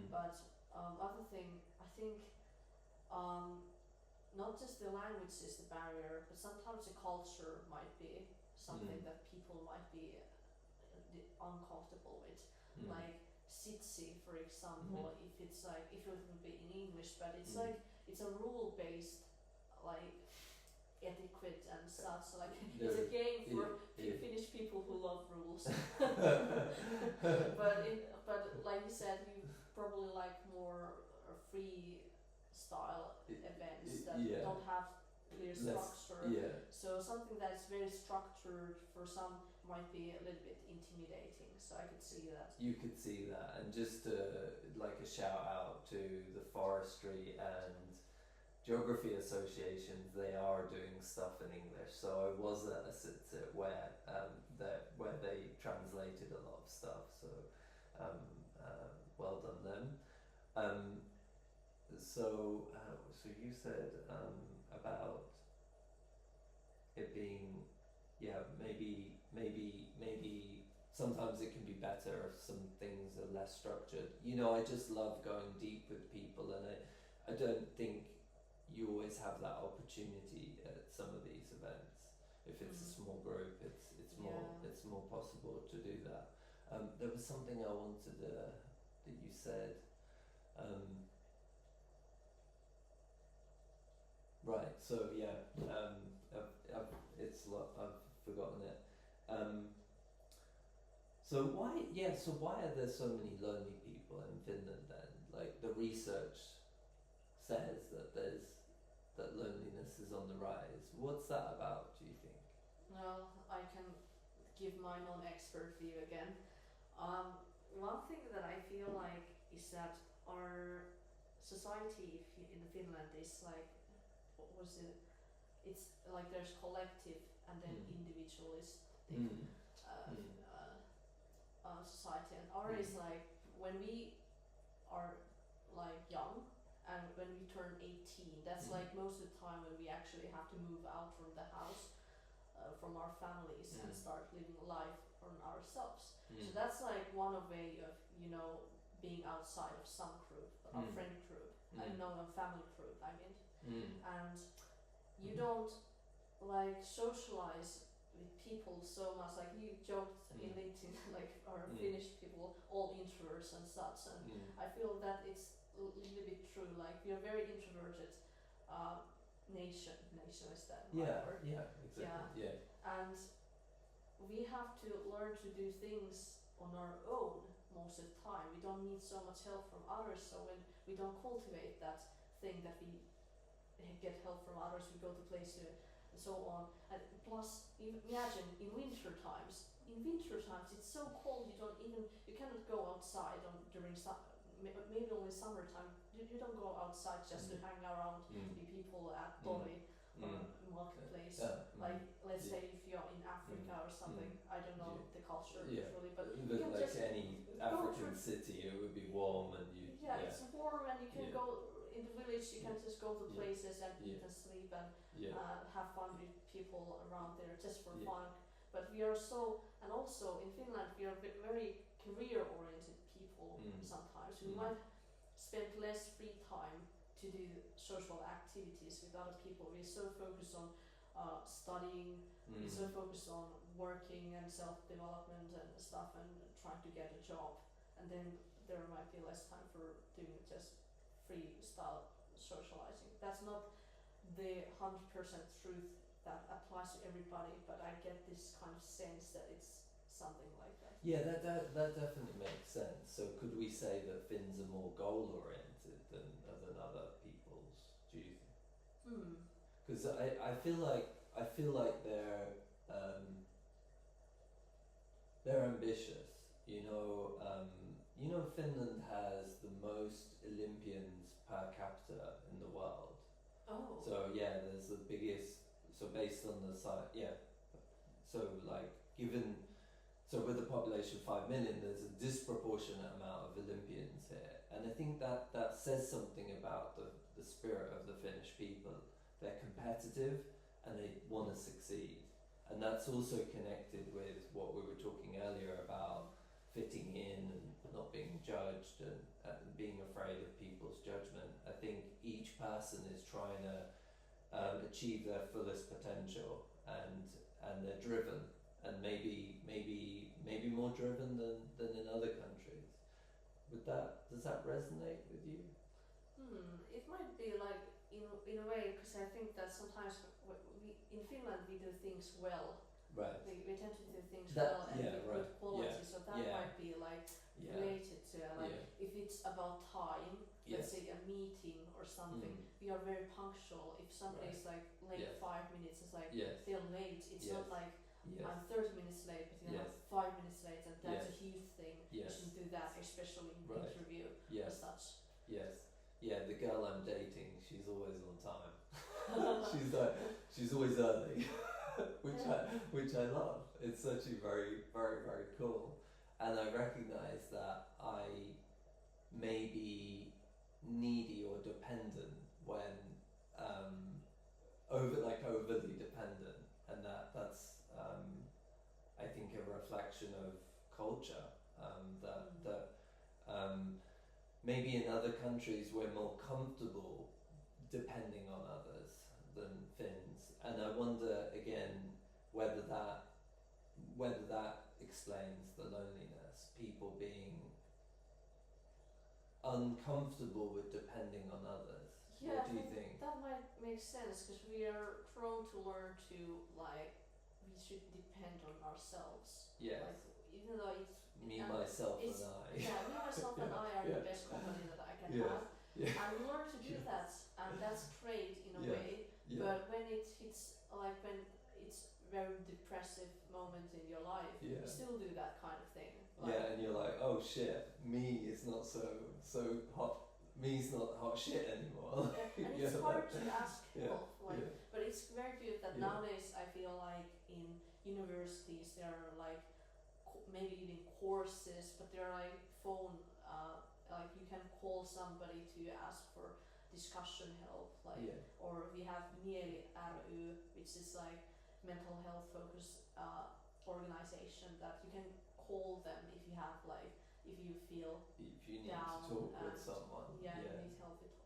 Speaker 2: But other thing, I think not just the language is the barrier, but sometimes the culture might be something that people might be uncomfortable with. Like sitsi, for example, if it would be in English, but it's like, it's a rule-based like etiquette and such. Like it's a game for Finnish people who love rules. but like you said, you probably like more free style events that don't have clear structure. So something that's very structured for some might be a little bit intimidating. So I could see that.
Speaker 1: You could see that, and just like a shout out to the forestry and geography associations. They are doing stuff in English. So I was at a sit where they translated a lot of stuff. So well done them. So you said about it being, maybe sometimes it can be better if some things are less structured. I just love going deep with people, and I don't think you always have that opportunity at some of these events. If it's a small group, it's more possible to do that. There was something I wanted that you said. Right. So yeah, I've forgotten it. So why are there so many lonely people in Finland then? Like the research says that loneliness is on the rise. What's that about, do you think?
Speaker 2: Well, I can give my non-expert view again. One thing that I feel like is that our society in Finland is like, what was it? It's like there's collective and then individualistic society, and ours is like when we are like young and when we turn 18, that's like most of the time when we actually have to move out from the house, from our families and start living life on ourselves. So that's like one way of being outside of some group, our friend group, I don't know, a family group, I mean. And you don't like socialize with people so much, like you joked in LinkedIn, like our Finnish people, all introverts and such, and I feel that it's a little bit true, like we are very introverted nation is that right word?
Speaker 1: Exactly. Yeah.
Speaker 2: And we have to learn to do things on our own most of the time. We don't need so much help from others, so when we don't cultivate that thing that we get help from others, we go to places and so on. And plus, imagine in winter times it's so cold, you cannot go outside during maybe only summertime. You don't go outside just to hang around with people at Tori or marketplace. Like let's say if you're in Africa or something, I don't know the culture usually, but you can
Speaker 1: like
Speaker 2: just
Speaker 1: any African city, it would be warm and
Speaker 2: it's warm, and you can go in the village. You can just go to places and eat and sleep and have fun with people around there just for fun. But we are and also in Finland we are very career-oriented people. Sometimes we might spend less free time to do social activities with other people. We're so focused on studying, we're so focused on working and self-development and stuff and trying to get a job, and then there might be less time for doing just freestyle socializing. That's not the 100% truth that applies to everybody, but I get this kind of sense that it's something like that.
Speaker 1: Yeah, that definitely makes sense. So could we say that Finns are more goal-oriented than other peoples, do you think? Because I feel like they're ambitious. Finland has the most Olympians per capita in the world.
Speaker 2: Oh.
Speaker 1: So there's the biggest. So based on the size, So like with a population of 5 million, there's a disproportionate amount of Olympians here, and I think that says something about the spirit of the Finnish people. They're competitive and they want to succeed, and that's also connected with what we were talking earlier about fitting in and not being judged and being afraid of people's judgment. I think each person is trying to achieve their fullest potential, and they're driven, and maybe more driven than in other countries. Does that resonate with you?
Speaker 2: It might be like in a way, because I think that sometimes we in Finland we do things well.
Speaker 1: Right.
Speaker 2: We tend to do things well and with good quality, so that
Speaker 1: Yeah.
Speaker 2: might be like related to if it's about time, let's say a meeting or something, we are very punctual. If somebody's like late 5 minutes, it's like they're late. It's not like
Speaker 1: Yes.
Speaker 2: I'm 30 minutes late, but
Speaker 1: Yes.
Speaker 2: I'm 5 minutes late, and that's
Speaker 1: Yes.
Speaker 2: a huge thing.
Speaker 1: Yes.
Speaker 2: You shouldn't do that, especially in
Speaker 1: Right.
Speaker 2: interview
Speaker 1: Yes.
Speaker 2: as such.
Speaker 1: Yes. Yeah, the girl I'm dating, she's always on time. she's always early, which I love. It's actually very, very, very cool. And I recognise that I may be needy or dependent when overly dependent, and that's I think a reflection of culture. Maybe in other countries we're more comfortable depending on others than Finns, and I wonder again whether that explains the loneliness. People being uncomfortable with depending on others.
Speaker 2: Yeah,
Speaker 1: What do you think?
Speaker 2: That might make sense because we are prone to learn to we should depend on ourselves.
Speaker 1: Yes.
Speaker 2: Like, even though it's
Speaker 1: Me, myself, and I.
Speaker 2: Yeah, me, myself, and I are the best company that I can have.
Speaker 1: Yeah.
Speaker 2: And we learn to do that, and that's great in a way.
Speaker 1: Yeah.
Speaker 2: But when it hits, when it's very depressive moment in your life, you still do that kind of thing.
Speaker 1: And you're like, oh shit, me is not so hot. Me's not hot shit anymore.
Speaker 2: And it's hard to ask help. But it's very good that nowadays I feel like in universities there are maybe even courses, but there are phone, you can call somebody to ask for discussion help, or we have Mieli ry, which is mental health focused organization that you can call them if you have if you feel
Speaker 1: if you need
Speaker 2: down
Speaker 1: to talk with someone.
Speaker 2: You need help with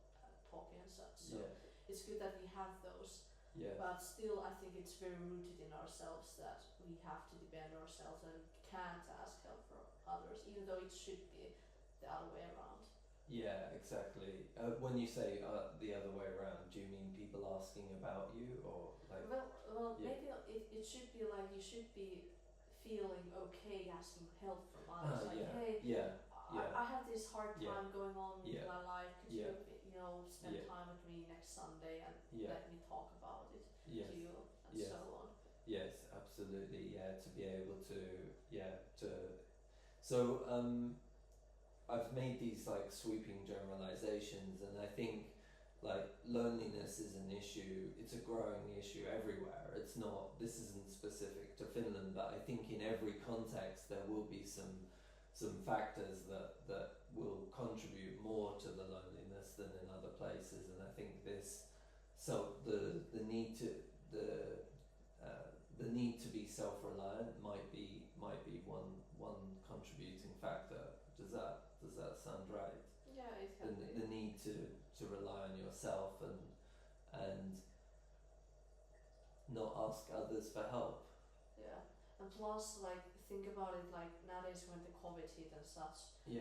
Speaker 2: talking and such. So it's good that we have those. But still, I think it's very rooted in ourselves that we have to depend on ourselves and can't ask help from others, even though it should be the other way around. Yeah,
Speaker 1: exactly. When you say the other way around, do you mean people asking about you, or
Speaker 2: maybe it should be you should be feeling okay asking help from others. I have this hard time going on with my life. Could you spend time with me next Sunday and let me talk about it to you and so on.
Speaker 1: Yes, absolutely. To be able so I've made these sweeping generalizations, and I think loneliness is an issue. It's a growing issue everywhere. It's not. This isn't specific to Finland, but I think in every context there will be some factors that will contribute more to the loneliness than in other places, and I think the need to be self-reliant might be one contributing factor. Does that sound right?
Speaker 2: Yeah, it can be.
Speaker 1: The need to rely on yourself and not ask others for help.
Speaker 2: Yeah, and plus think about it nowadays when the COVID hit and such, we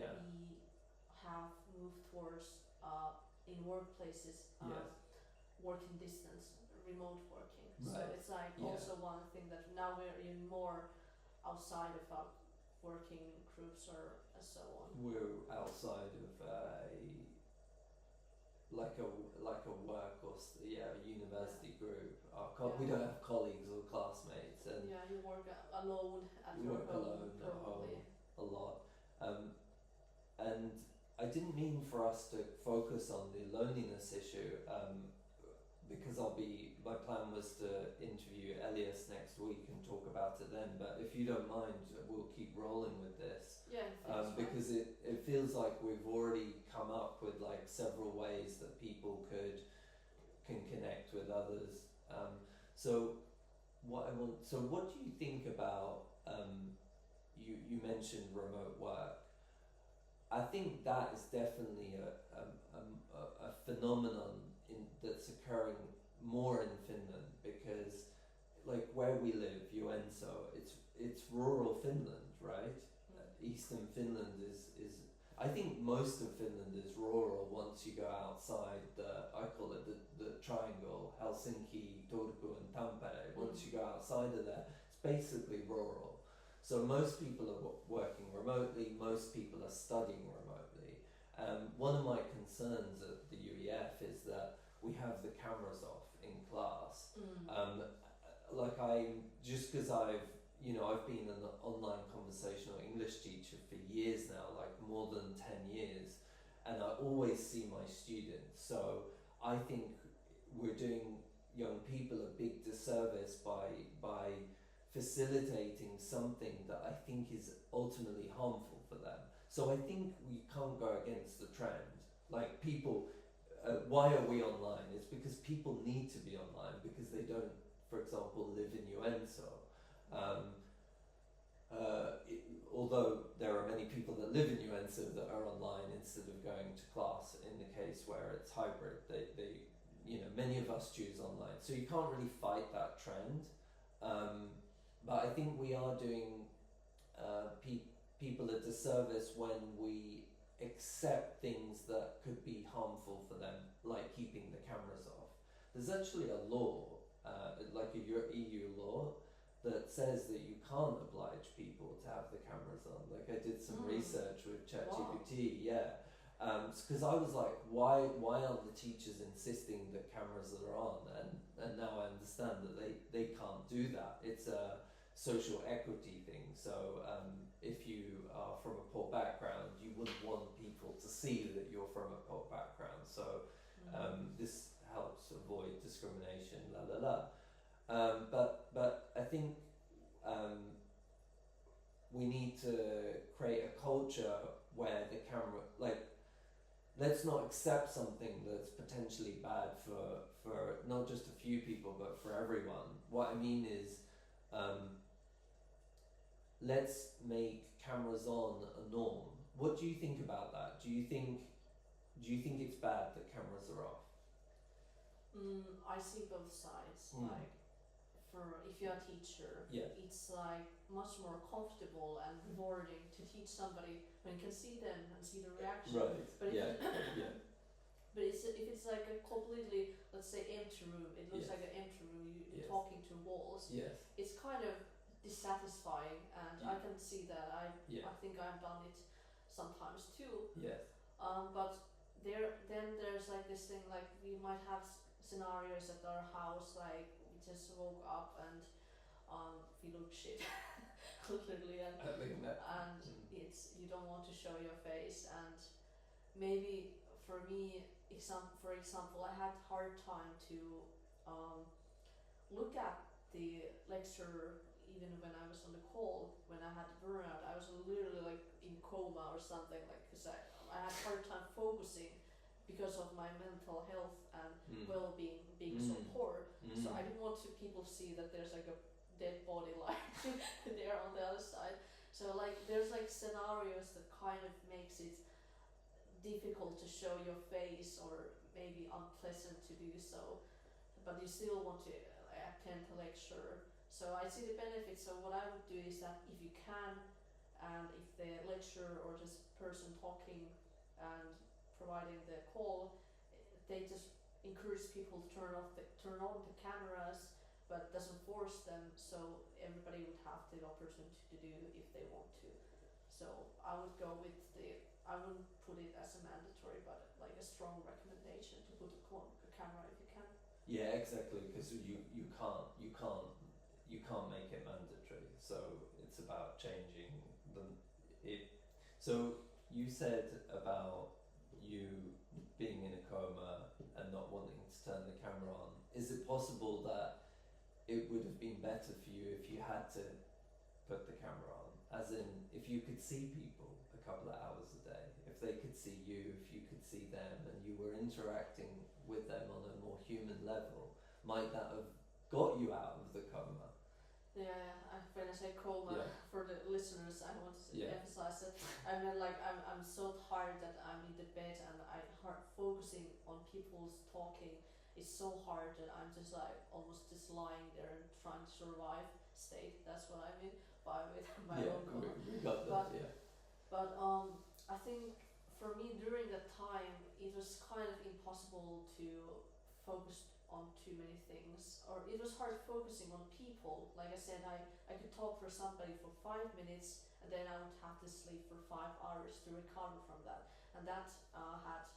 Speaker 2: have moved towards in workplaces working distance, remote working. So it's also one thing that now we're even more outside of our working groups or so on.
Speaker 1: We're outside of a work or university group. We don't have colleagues or classmates, and
Speaker 2: you work alone at home probably
Speaker 1: a lot. And I didn't mean for us to focus on the loneliness issue, because my plan was to interview Elias next week and talk about it then. But if you don't mind, we'll keep rolling with this. Because it feels like we've already come up with several ways that people can connect with others. So what do you think about you mentioned remote work? I think that is definitely a phenomenon that's occurring more in Finland, because where we live, Joensuu, it's rural Finland, right? Eastern Finland is I think most of Finland is rural once you go outside I call it the triangle, Helsinki, Turku and Tampere. Once you go outside of there, it's basically rural. So most people are working remotely, most people are studying remotely. One of my concerns at the UEF is that we have the cameras off in class. like I'm just because I've been an online conversational English teacher for years now, like more than 10 years, and I always see my students. So I think we're doing young people a big disservice by facilitating something that I think is ultimately harmful for them. So I think we can't go against the trend. Like people, why are we online? It's because people need to be online because they don't, for example, live in Joensuu. Um, Although there are many people that live in Joensuu that are online instead of going to class, in the case where it's hybrid, many of us choose online. So you can't really fight that trend. But I think we are doing people a disservice when we accept things that could be harmful for them, like keeping the cameras off. There's actually a law, like a EU law, that says that you can't oblige people to have the cameras on. Like I did some research with ChatGPT, yeah. Because I was like, why aren't the teachers insisting that cameras are on? And now I understand that they can't do that. It's a social equity thing. So if you are from a poor background, you wouldn't want people to see that you're from a poor background. So this helps avoid discrimination, la la la. But I think we need to create a culture where the camera, like, let's not accept something that's potentially bad for not just a few people but for everyone. What I mean is, let's make cameras on a norm. What do you think about that? Do you think it's bad that cameras are off?
Speaker 2: I see both sides. Like, if you're a teacher, it's like much more comfortable and rewarding to teach somebody when you can see them and see the reaction.
Speaker 1: Right.
Speaker 2: But but if it's like a completely, let's say, empty room, it looks like an empty room, you're talking to walls.
Speaker 1: Yes.
Speaker 2: It's kind of dissatisfying, and I can see that. I think I've done it sometimes too.
Speaker 1: Yes.
Speaker 2: But there's like this thing, like we might have scenarios at our house, like we just woke up and we look shit, literally, and it's, you don't want to show your face. And maybe for me, for example, I had hard time to look at the lecture even when I was on the call. When I had burnout, I was literally like in coma or something, like, because I had hard time focusing because of my mental health and well-being being so poor. So I didn't want people see that there's like a dead body like there on the other side. So like there's like scenarios that kind of makes it difficult to show your face, or maybe unpleasant to do so, but you still want to attend the lecture. So I see the benefits. So what I would do is that if you can, and if the lecturer or this person talking and providing the call, they just encourage people to turn on the cameras, but doesn't force them, so everybody would have the opportunity to do if they want to. So I would go with I wouldn't put it as a mandatory, but like a strong recommendation to put a camera if you can.
Speaker 1: Yeah, exactly, because you can't make it mandatory. So it's about changing it. So you said about you being in a coma and not wanting to turn the camera on. Is it possible that it would have been better for you if you had to put the camera on? As in, if you could see people a couple of hours a day, if they could see you, if you could see them, and you were interacting with them on a more human level, might that have got you out of the coma?
Speaker 2: Yeah, when I say coma, for the listeners, I want to emphasize that I mean, like, I'm so tired that I'm in the bed and focusing on people's talking is so hard that I'm just like almost just lying there and trying to survive state. That's what I mean by with my own coma.
Speaker 1: We got that.
Speaker 2: But I think for me during that time it was kind of impossible to focus on too many things, or it was hard focusing on people. Like I said, I could talk for somebody for 5 minutes and then I would have to sleep for 5 hours to recover from that, and that had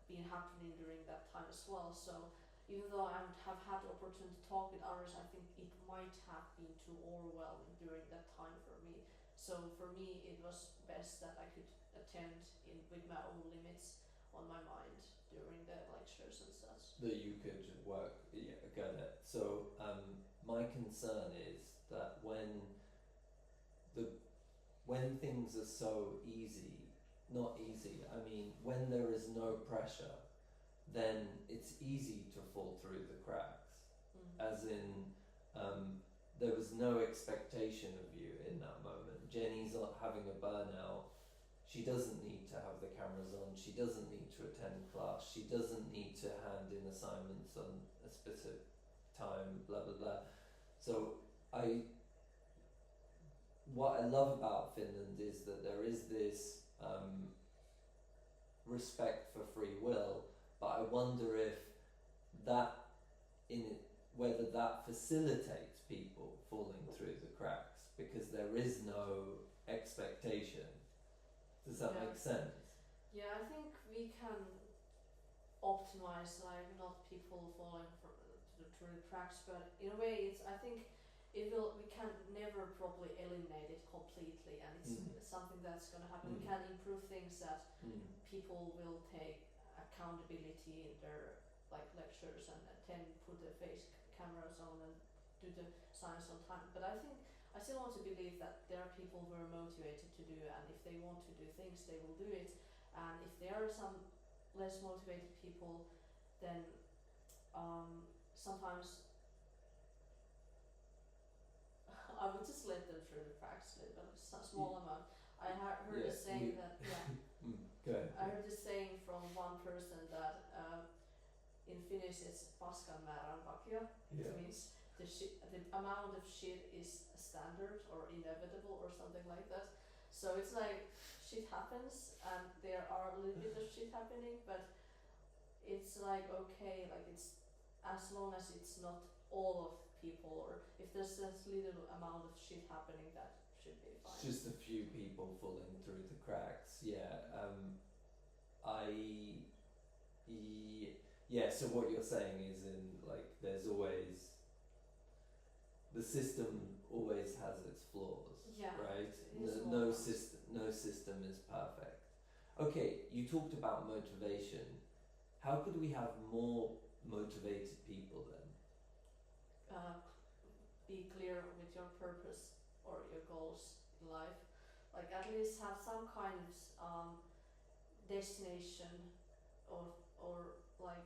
Speaker 2: been happening during that time as well. So even though I have had the opportunity to talk with others, I think it might have been too overwhelming during that time for me. So for me, it was best that I could attend with my own limits on my mind during the lectures and such.
Speaker 1: That you could work, yeah, get it. So my concern is that when things are so easy, not easy, I mean when there is no pressure, then it's easy to fall through the cracks. As in, there was no expectation of you in that moment. Jenny's not having a burnout. She doesn't need to have the cameras on. She doesn't need to attend class. She doesn't need to hand in assignments on a specific time, blah, blah, blah. So what I love about Finland is that there is this respect for free will, but I wonder if whether that facilitates people falling through the cracks because there is no expectation. Does that make sense?
Speaker 2: Yeah, I think we can optimize like not people falling through the cracks, but in a way it's, I think we can never probably eliminate it completely, and it's something that's going to happen. We can improve things that people will take accountability in their like lectures and attend, put the face cameras on and do the science on time. But I think I still want to believe that there are people who are motivated to do, and if they want to do things, they will do it. And if there are some less motivated people, then sometimes I would just let them through the cracks, but a small amount. I heard a saying that, I heard this saying from one person that in Finnish it's paskan määrän vakio. It means the amount of shit is standard or inevitable or something like that. So it's like shit happens and there are a little bit of shit happening, but it's like okay, like it's as long as it's not all of people, or if there's a little amount of shit happening, that should be fine.
Speaker 1: Just a few people falling through the cracks. So what you're saying is there's always, the system always has its flaws, right? No system is perfect. Okay, you talked about motivation. How could we have more motivated people then?
Speaker 2: Be clear with your purpose or your goals in life. Like at least have some kind of destination or like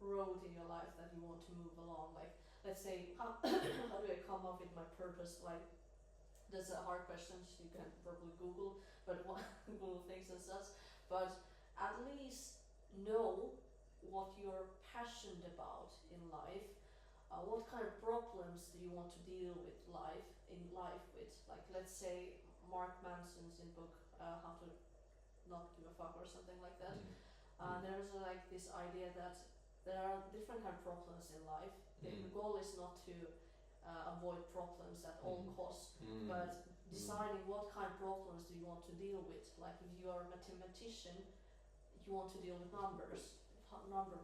Speaker 2: road in your life that you want to move along. Like let's say how do I come up with my purpose? Like that's a hard question, you can probably Google, but Google things and such. But at least know what you're passionate about in life. What kind of problems do you want to deal with in life with? Like let's say Mark Manson's in book How to Not Give a Fuck or something like that. There's like this idea that there are different kind of problems in life. The goal is not to avoid problems at all costs, but deciding what kind of problems do you want to deal with. Like if you are a mathematician, you want to deal with number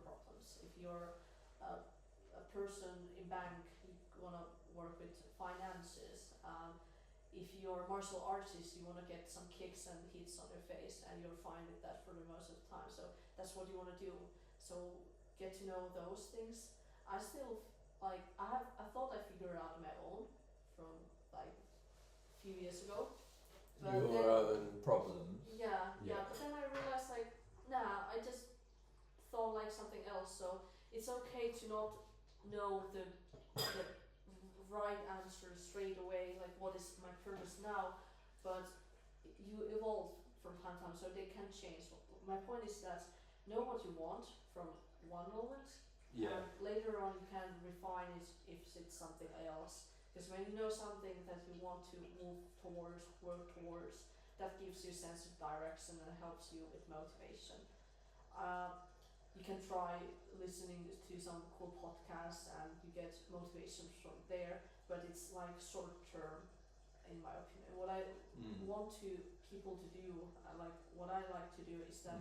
Speaker 2: problems. If you're a person in bank, you want to work with finances. If you're a martial artist, you want to get some kicks and hits on your face, and you're fine with that for the most of the time. So that's what you want to do. So get to know those things. I still I thought I figured out my own from like a few years ago. But
Speaker 1: your own problem.
Speaker 2: Yeah. But then I realized like, nah, I just thought like something else. So it's okay to not know the right answer straight away, like what is my purpose now, but you evolve from time to time, so they can change. My point is that know what you want from one moment, and later on you can refine it if it's something else. Because when you know something that you want to move towards, work towards, that gives you a sense of direction and helps you with motivation. You can try listening to some cool podcasts and you get motivation from there, but it's like short term in my opinion. What I want people to do, what I like to do is that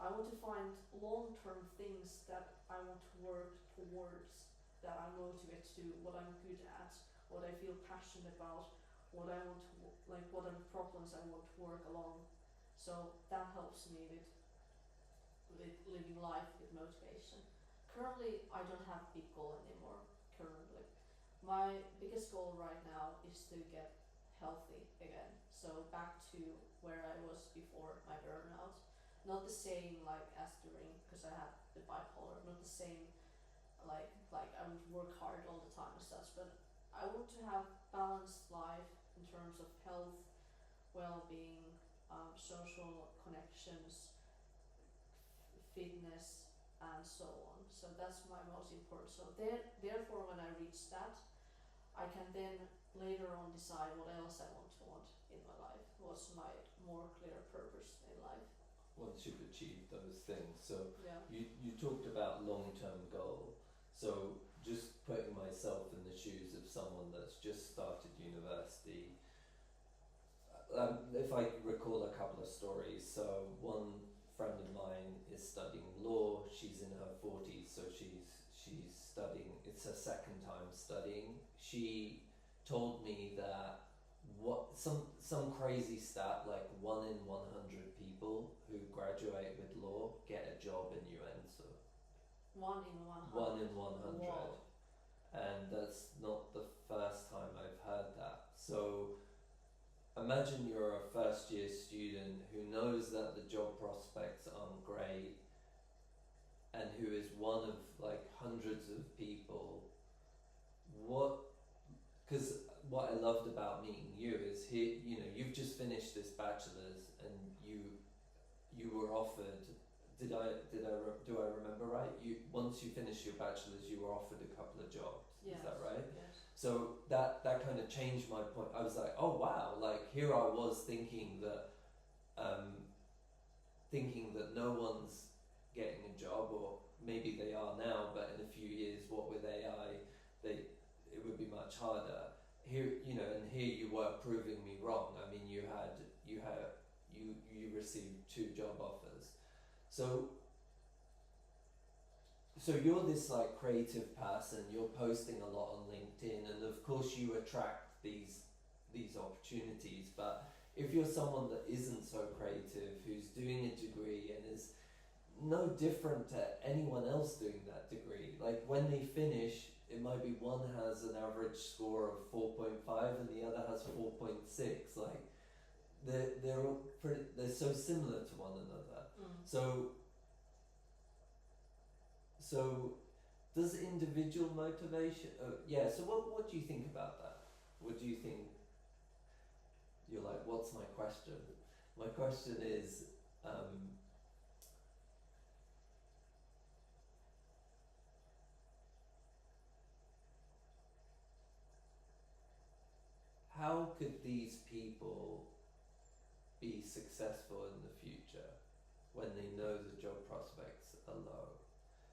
Speaker 2: I want to find long-term things that I want to work towards, that I'm motivated to do, what I'm good at, what I feel passionate about, what I want to like, what are the problems I want to work along. So that helps me with living life with motivation. Currently, I don't have big goal anymore. Currently, my biggest goal right now is to get healthy again. So back to where I was before my burnout. Not the same like as during, because I had the bipolar. Not the same like I would work hard all the time and such. But I want to have balanced life in terms of health, well-being, social connections, fitness, and so on. So that's my most important. So therefore, when I reach that, I can then later on decide what else I want in my life. What's my more clear purpose in life?
Speaker 1: Once you've achieved those things. So
Speaker 2: Yeah.
Speaker 1: you talked about long-term goal. So just putting myself in the shoes of someone that's just started university. If I recall a couple of stories, so one friend of mine is studying law. She's in her 40s, so she's studying. It's her second time studying. She told me that some crazy stat like 1 in 100 people who graduate with law get a job in Joensuu.
Speaker 2: 1 in 100.
Speaker 1: 1 in 100.
Speaker 2: Wow.
Speaker 1: And that's not the first time I've heard that. So imagine you're a first year student who knows that the job prospects aren't great and who is one of like hundreds of people. Because what I loved about meeting you is here, you know, you've just finished this bachelor's and you were offered, do I remember right? Once you finished your bachelor's, you were offered a couple of jobs.
Speaker 2: Yes.
Speaker 1: Is that right?
Speaker 2: Yes.
Speaker 1: So that kind of changed my point. I was like, oh wow, like here I was thinking that no one's getting a job, or maybe they are now, but in a few years, what with AI, it would be much harder. Here, you know, and here you were proving me wrong. I mean, you received 2 job offers. So you're this like creative person, you're posting a lot on LinkedIn, and of course you attract these opportunities, but if you're someone that isn't so creative, who's doing a degree and is no different to anyone else doing that degree, like when they finish, it might be one has an average score of 4.5 and the other has 4.6, like they're all they're so similar to one another. So does individual motivation, so what do you think about that? What do you think? You're like, what's my question? My question is, how could these people be successful in the future when they know the job prospects are low?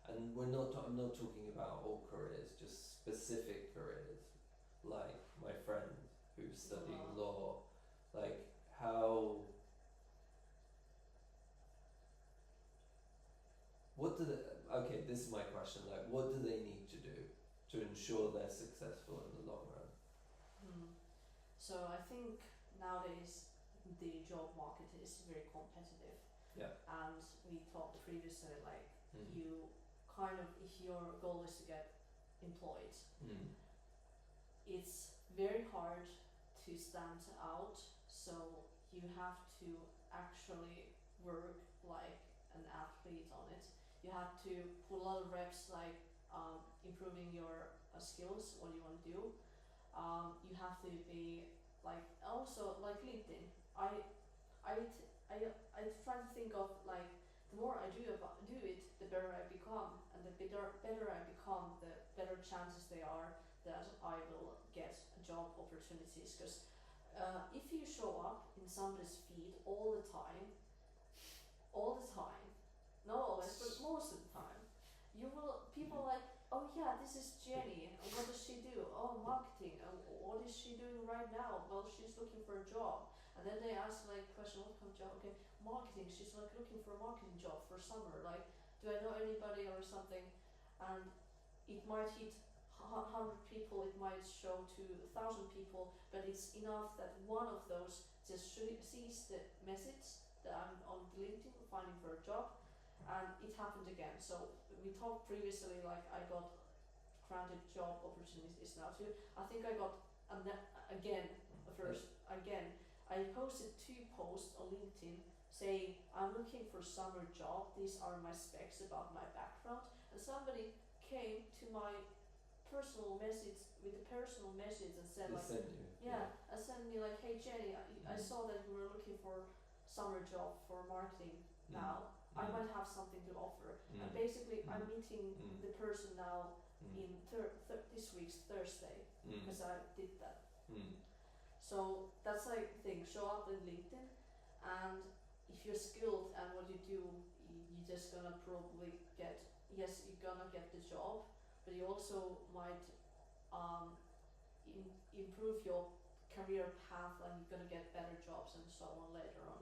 Speaker 1: And I'm not talking about all careers, just specific careers, like my friend who's studying law. Like okay, this is my question, like what do they need to do to ensure they're successful in the long run?
Speaker 2: So I think nowadays the job market is very competitive.
Speaker 1: Yeah.
Speaker 2: And we talked previously, like you kind of, if your goal is to get employed, it's very hard to stand out. So you have to actually work like an athlete on it. You have to put a lot of reps, like improving your skills, what you want to do. You have to be like, also like LinkedIn. I try to think of like, the more I do it, the better I become, and the better I become, the better chances they are that I will get job opportunities. Because if you show up in somebody's feed all the time, not always, but most of the time, people like, oh yeah, this is Jenni, what does she do? Oh, marketing, what is she doing right now? Well, she's looking for a job. And then they ask like question, what kind of job? Okay, marketing. She's like looking for a marketing job for summer. Like, do I know anybody or something? And it might hit 100 people, it might show to 1,000 people, but it's enough that one of those just sees the message that I'm on LinkedIn finding for a job, and it happened again. So we talked previously, like I got granted job opportunities now too. I think I got again again. I posted 2 posts on LinkedIn saying I'm looking for summer job. These are my specs about my background, and somebody came to my personal message with a personal message and said like, and sent me like, hey Jenny, I saw that you were looking for summer job for marketing now. I might have something to offer. And basically, I'm meeting the person now in this week's Thursday because I did that. So that's like the thing. Show up in LinkedIn, and if you're skilled and what you do, you're just gonna probably get. Yes, you're gonna get the job, but you also might improve your career path, and you're gonna get better jobs and so on later on.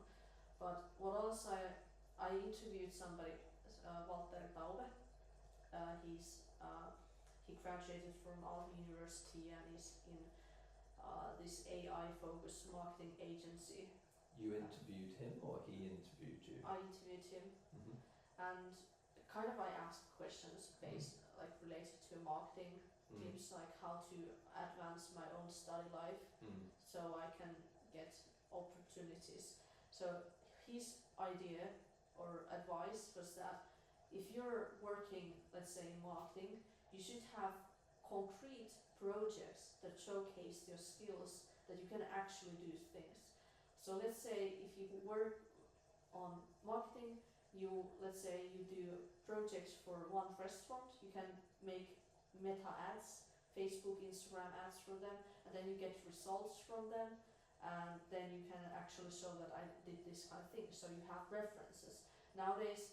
Speaker 2: But what else I interviewed somebody, Walter Taube. He graduated from Aalto University and is in this AI focused marketing agency.
Speaker 1: You interviewed him or he interviewed you?
Speaker 2: I interviewed him, and kind of I asked questions based like related to marketing tips, like how to advance my own study life so I can get opportunities. So his idea or advice was that if you're working, let's say in marketing, you should have concrete projects that showcase your skills, that you can actually do things. So let's say if you work on marketing, let's say you do projects for one restaurant, you can make meta ads, Facebook, Instagram ads for them, and then you get results from them, and then you can actually show that I did this kind of thing. So you have references. Nowadays,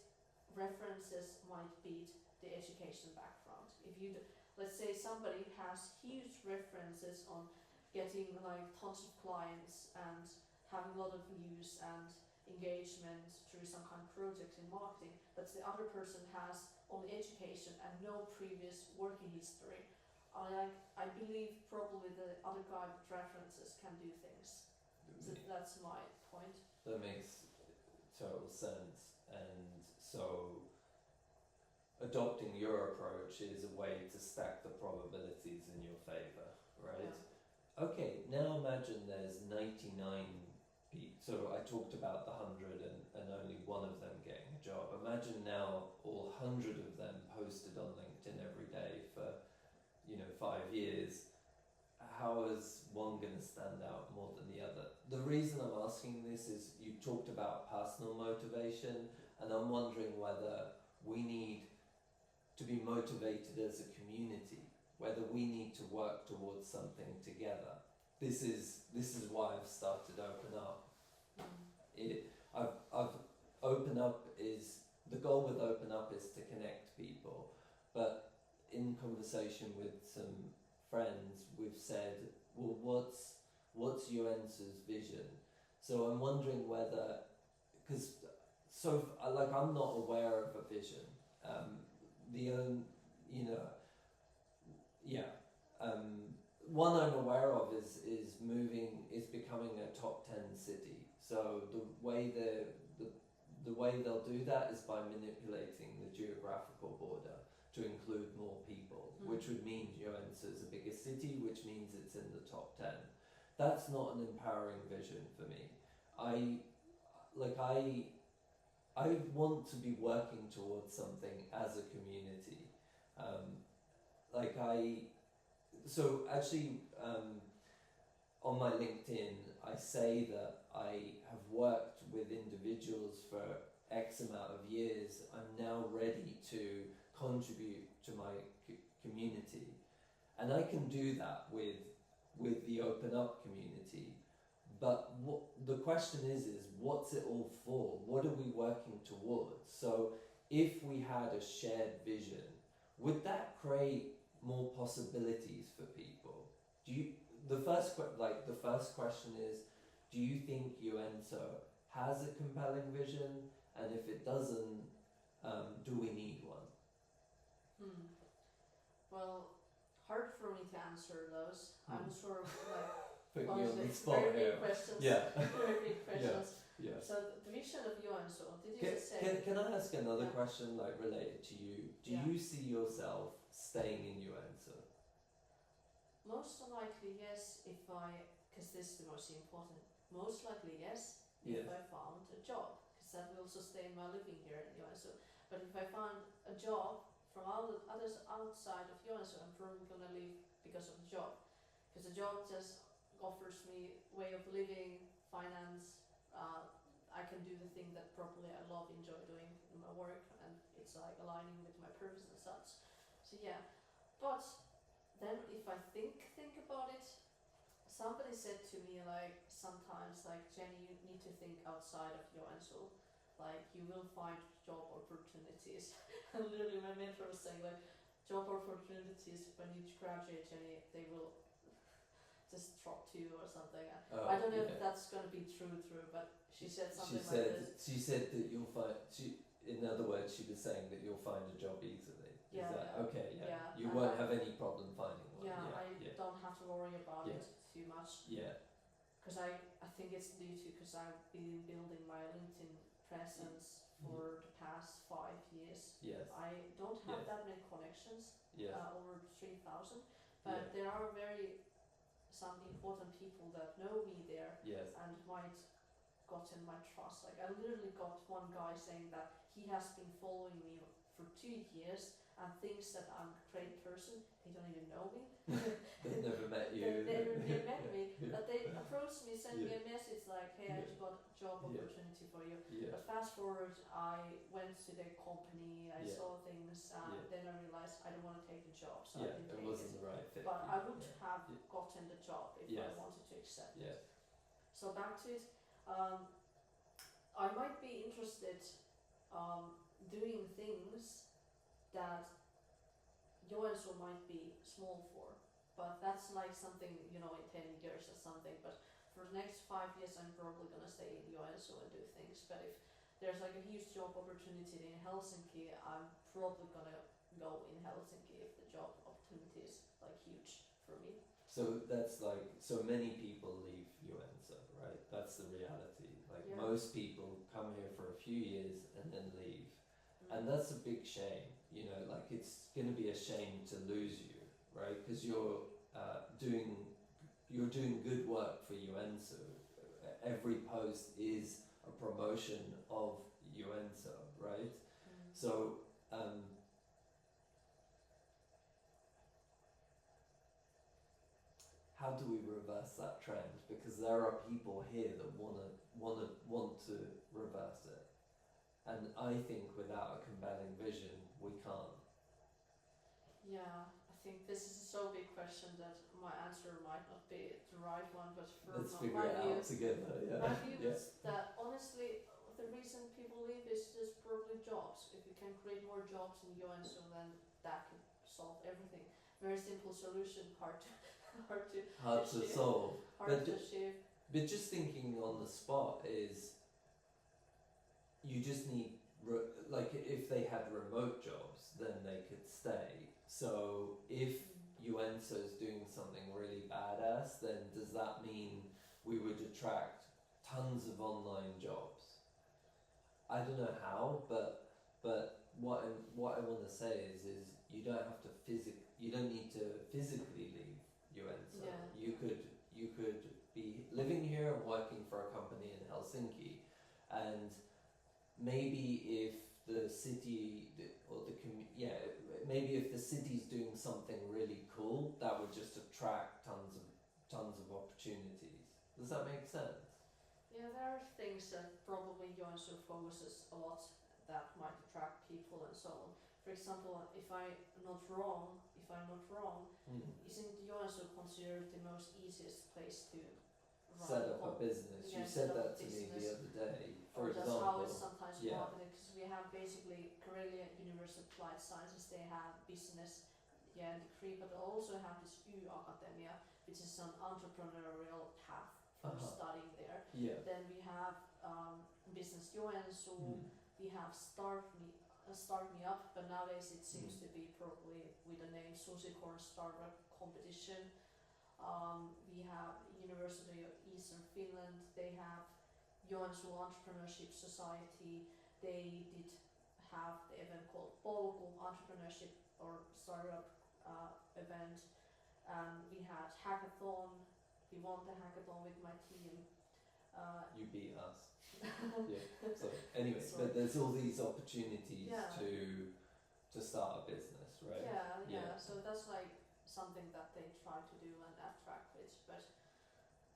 Speaker 2: references might beat the education background. If you let's say somebody has huge references on getting like tons of clients and having a lot of views and engagement through some kind of projects in marketing, but the other person has only education and no previous working history. I believe probably the other guy with references can do things. So that's my point.
Speaker 1: That makes total sense. And so adopting your approach is a way to stack the probabilities in your favor, right? Yeah. Okay, now imagine there's 99 people. So I talked about the 100 and only one of them getting a job. Imagine now all 100 of them posted on LinkedIn every day for 5 years. How is one going to stand out more than the other? The reason I'm asking this is you talked about personal motivation, and I'm wondering whether we need to be motivated as a community, whether we need to work towards something together. This is why I've started Openup. The goal with Openup is to connect people, but in conversation with some friends, we've said, well, what's Joensuu's vision? So I'm wondering whether, I'm not aware of a vision. One I'm aware of is becoming a top 10 city. So the way they'll do that is by manipulating the geographical border to include more people, which would mean Joensuu is a bigger city, which means it's in the top 10. That's not an empowering vision for me. I want to be working towards something as a community. On my LinkedIn, I say that I have worked with individuals for X amount of years. I'm now ready to contribute to my community, and I can do that with the Openup community. But the question is what's it all for? What are we working towards? So if we had a shared vision, would that create more possibilities for people? The first question is, do you think Joensuu has a compelling vision, and if it doesn't, do we need one?
Speaker 2: Well, hard for me to answer those. I'm sort of like
Speaker 1: Putting you on the
Speaker 2: honestly,
Speaker 1: spot
Speaker 2: very
Speaker 1: here.
Speaker 2: big questions.
Speaker 1: Yeah.
Speaker 2: Very big questions.
Speaker 1: Yeah.
Speaker 2: So the vision of Joensuu, did you just say?
Speaker 1: Can I ask another
Speaker 2: Yeah.
Speaker 1: question, like related to you? Do
Speaker 2: Yeah.
Speaker 1: you see yourself staying in Joensuu?
Speaker 2: Most likely yes, because this is the most important. Most likely yes,
Speaker 1: Yes.
Speaker 2: if I found a job, because that will sustain my living here in Joensuu. But if I found a job from others outside of Joensuu, I'm probably gonna leave because of the job. Because the job just offers me way of living, finance. I can do the thing that probably I love, enjoy doing in my work, and it's like aligning with my purpose and such. So yeah, but then if I think about it, somebody said to me like sometimes like, Jenny, you need to think outside of Joensuu. Like you will find job opportunities. And literally my mentor was saying like, job opportunities when you graduate, Jenny, they will just drop to you or something. I don't know if that's gonna be true, but she said something like this.
Speaker 1: She said that you'll find. In other words, she was saying that you'll find a job easily.
Speaker 2: Yeah,
Speaker 1: Is that
Speaker 2: yeah.
Speaker 1: okay? Yeah.
Speaker 2: Yeah,
Speaker 1: You won't have any problem finding one.
Speaker 2: Yeah, I don't have to worry about it too much.
Speaker 1: Yeah.
Speaker 2: Because I think it's due to because I've been building my LinkedIn presence for the past 5 years.
Speaker 1: Yes.
Speaker 2: I don't have that many connections,
Speaker 1: Yes.
Speaker 2: over 3,000, but there are some important people that know me there.
Speaker 1: Yes.
Speaker 2: And might gotten my trust. Like I literally got one guy saying that he has been following me for 2 years and thinks that I'm a great person. They don't even know me.
Speaker 1: They've never met you.
Speaker 2: They never met me. But they approached me, sent me a message like, hey, I just got a job opportunity for you.
Speaker 1: Yeah.
Speaker 2: But fast forward, I went to the company, I saw things, and then I realized I don't want to take the job, so I didn't take
Speaker 1: it wasn't the right fit.
Speaker 2: But I would have gotten the job if I wanted to accept it. So back to it, I might be interested doing things that Joensuu might be small for, but that's like something, in 10 years or something. But for the next 5 years, I'm probably gonna stay in Joensuu and do things. But if there's like a huge job opportunity in Helsinki, I'm probably gonna go in Helsinki if the job opportunity is like huge for me.
Speaker 1: So that's like, so many people leave Joensuu, right? That's the reality. Like most people come here for a few years and then leave. And that's a big shame, like it's going to be a shame to lose you, right? Because you're doing good work for Joensuu. Every post is a promotion of Joensuu, right? So how do we reverse that trend? Because there are people here that want to reverse it. And I think without a compelling vision, we can't.
Speaker 2: Yeah, I think this is a so big question that my answer might not be the right one, but for
Speaker 1: let's
Speaker 2: my
Speaker 1: figure it
Speaker 2: view,
Speaker 1: out together. Yeah.
Speaker 2: my view is that honestly, the reason people leave is just probably jobs. If you can create more jobs in Joensuu, then that could solve everything. Very simple solution, hard to
Speaker 1: solve.
Speaker 2: Hard to achieve.
Speaker 1: But just thinking on the spot is, you just need, like if they had remote jobs, then they could stay. So if Joensuu is doing something really badass, then does that mean we would attract tons of online jobs? I don't know how, but what I want to say is you don't have to you don't need to physically leave Joensuu.
Speaker 2: Yeah.
Speaker 1: You could be living here and working for a company in Helsinki, and maybe if the city or maybe if the city's doing something really cool, that would just attract tons of opportunities. Does that make sense?
Speaker 2: Yeah, there are things that probably Joensuu focuses a lot that might attract people and so on. For example, if I'm not wrong, isn't Joensuu considered the most easiest place to
Speaker 1: set up a business? You said that to me the other day. For example,
Speaker 2: that's how it's sometimes marketed, because we have basically Karelia University of Applied Sciences. They have business, degree, but they also have this Academia, which is an entrepreneurial path for studying there.
Speaker 1: Yeah.
Speaker 2: Then we have business Joensuu. We have Start Me Up, but nowadays it seems to be probably with the name Susicorn Startup Competition. We have University of Eastern Finland. They have Joensuu Entrepreneurship Society. They did have the event called Polku Entrepreneurship or Startup event. We had hackathon. We won the hackathon with my team.
Speaker 1: You beat us. Yeah. So anyway, but there's all these opportunities to start a business, right?
Speaker 2: Yeah. So that's like something that they try to do and attract with, but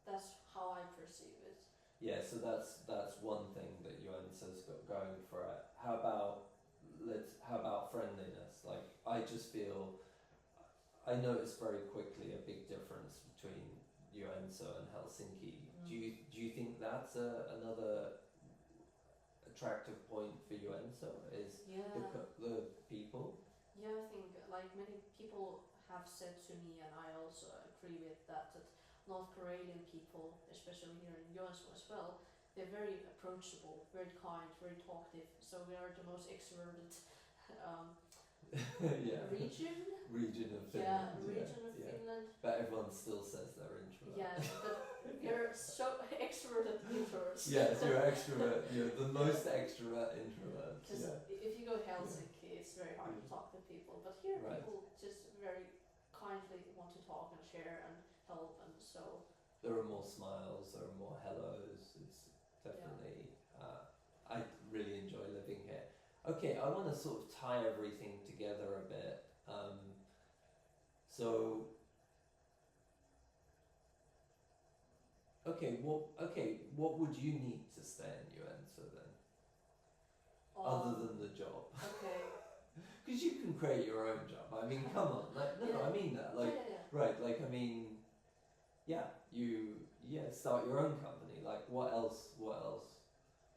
Speaker 2: that's how I perceive it.
Speaker 1: Yeah. So that's one thing that Joensuu's got going for it. How about friendliness? Like I just feel I noticed very quickly a big difference between Joensuu and Helsinki. Do you think that's another attractive point for Joensuu is the people?
Speaker 2: Yeah, I think like many people have said to me, and I also agree with that North Korean people, especially here in Joensuu as well, they're very approachable, very kind, very talkative. So we are the most extroverted region
Speaker 1: of Finland.
Speaker 2: Region of Finland.
Speaker 1: But everyone still says they're introverts.
Speaker 2: Yeah, but you're so extroverted introverts.
Speaker 1: Yes, you're extrovert. You're the most extrovert introvert.
Speaker 2: Because if you go to Helsinki, it's very hard to talk to people. But here, people just very kindly want to talk and share and help, and so.
Speaker 1: There are more smiles. There are more hellos. It's definitely. I really enjoy living here. Okay, I want to sort of tie everything together a bit. What would you need to stay in Joensuu then? Other than the job.
Speaker 2: Okay.
Speaker 1: Because you can create your own job. I mean, come on. Like, no, I mean that. Like, right. Like, I mean, start your own company. Like, what else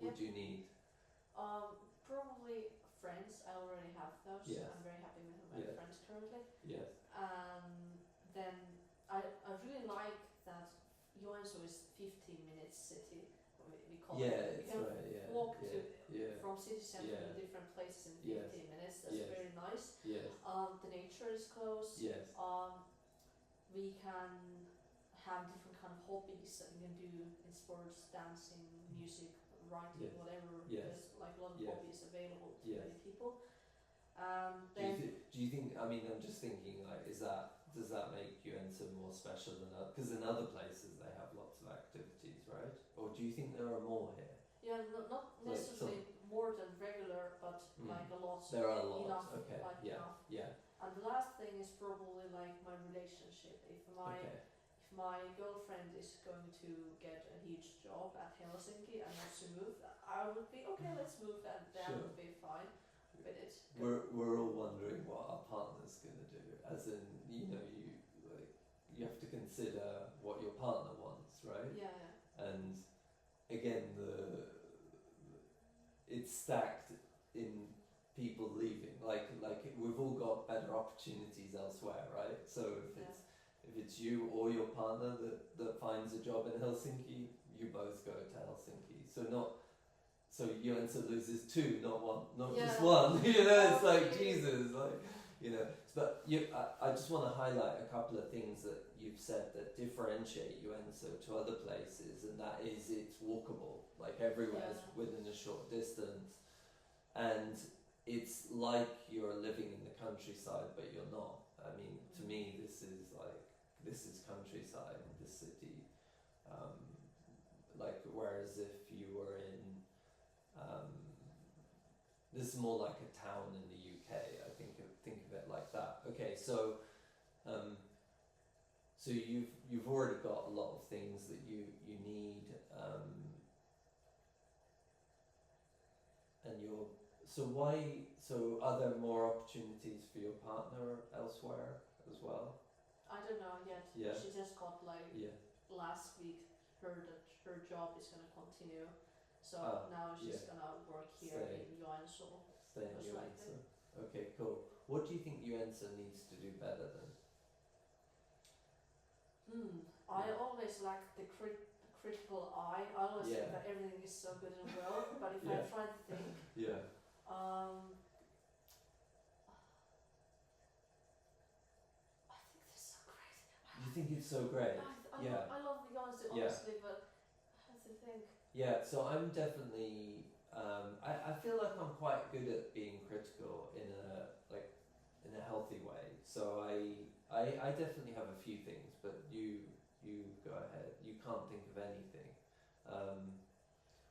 Speaker 1: would you need?
Speaker 2: Probably friends. I already have those.
Speaker 1: Yes.
Speaker 2: I'm very happy with my friends currently.
Speaker 1: Yes.
Speaker 2: Then I really like that Joensuu is 15 minutes city. We call it.
Speaker 1: It's
Speaker 2: you can
Speaker 1: right.
Speaker 2: walk from city center to different places in 15 minutes. That's very nice.
Speaker 1: Yes.
Speaker 2: The nature is close.
Speaker 1: Yes.
Speaker 2: We can have different kind of hobbies that you can do in sports, dancing, music, writing, whatever. There's like a lot of hobbies available to many people.
Speaker 1: Do you think? I mean, I'm just thinking. Like, does that make Joensuu more special than others? Because in other places they have lots of activities, right? Or do you think there are more here?
Speaker 2: Yeah, not necessarily more than regular, but like a lot.
Speaker 1: There are a lot.
Speaker 2: Enough,
Speaker 1: okay.
Speaker 2: Like enough.
Speaker 1: Yeah.
Speaker 2: And the last thing is probably like my relationship. If my girlfriend is going to get a huge job at Helsinki and wants to move, I would be okay. Let's move, and that would be fine with it.
Speaker 1: We're all wondering what our partner's going to do. As in, you have to consider what your partner wants, right?
Speaker 2: Yeah.
Speaker 1: And again, it's stacked in people leaving. Like we've all got better opportunities elsewhere, right? So if it's you or your partner that finds a job in Helsinki, you both go to Helsinki. So Joensuu loses two, not one, not just one. It's like Jesus, like. But I just want to highlight a couple of things that you've said that differentiate Joensuu to other places, and that is it's walkable, like everywhere within a short distance, and it's like you're living in the countryside, but you're not. I mean, to me, this is countryside, this city. Whereas if you were in, this is more like a town in the UK. I think of it like that. Okay, so you've already got a lot of things that you need, and so are there more opportunities for your partner elsewhere as well?
Speaker 2: I don't know yet.
Speaker 1: Yeah.
Speaker 2: She just got last week heard that her job is gonna continue. So now she's gonna work here in Joensuu.
Speaker 1: Stay in Joensuu. Okay, cool. What do you think Joensuu needs to do better then?
Speaker 2: I always lack the critical eye. I always think that everything is so good and well, but if I try to think, I think this is so great.
Speaker 1: You think it's so great?
Speaker 2: I love the honesty, honestly, but I have to think.
Speaker 1: Yeah, so I'm definitely. I feel like I'm quite good at being critical in a healthy way. So I definitely have a few things, but you go ahead. You can't think of anything.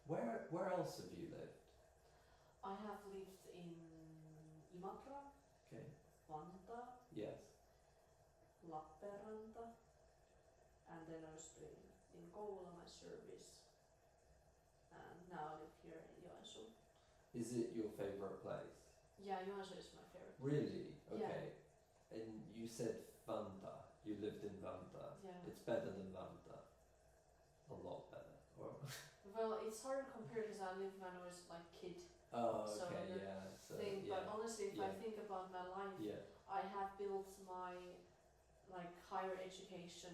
Speaker 1: Where else have you lived?
Speaker 2: I have lived in Imatra,
Speaker 1: Okay.
Speaker 2: Vantaa,
Speaker 1: Yes.
Speaker 2: Lappeenranta, and then I was doing in Kouvola my service, and now I live here in Joensuu.
Speaker 1: Is it your favorite place?
Speaker 2: Yeah, Joensuu is my favorite.
Speaker 1: Really? Okay.
Speaker 2: Yeah.
Speaker 1: And you said Vantaa. You lived in Vantaa.
Speaker 2: Yeah.
Speaker 1: It's better than Vantaa. A lot better. Or
Speaker 2: Well, it's hard to compare because I lived when I was like kid.
Speaker 1: oh,
Speaker 2: So
Speaker 1: okay,
Speaker 2: the
Speaker 1: yeah. So
Speaker 2: thing, but honestly, if I think about my life, I have built my like higher education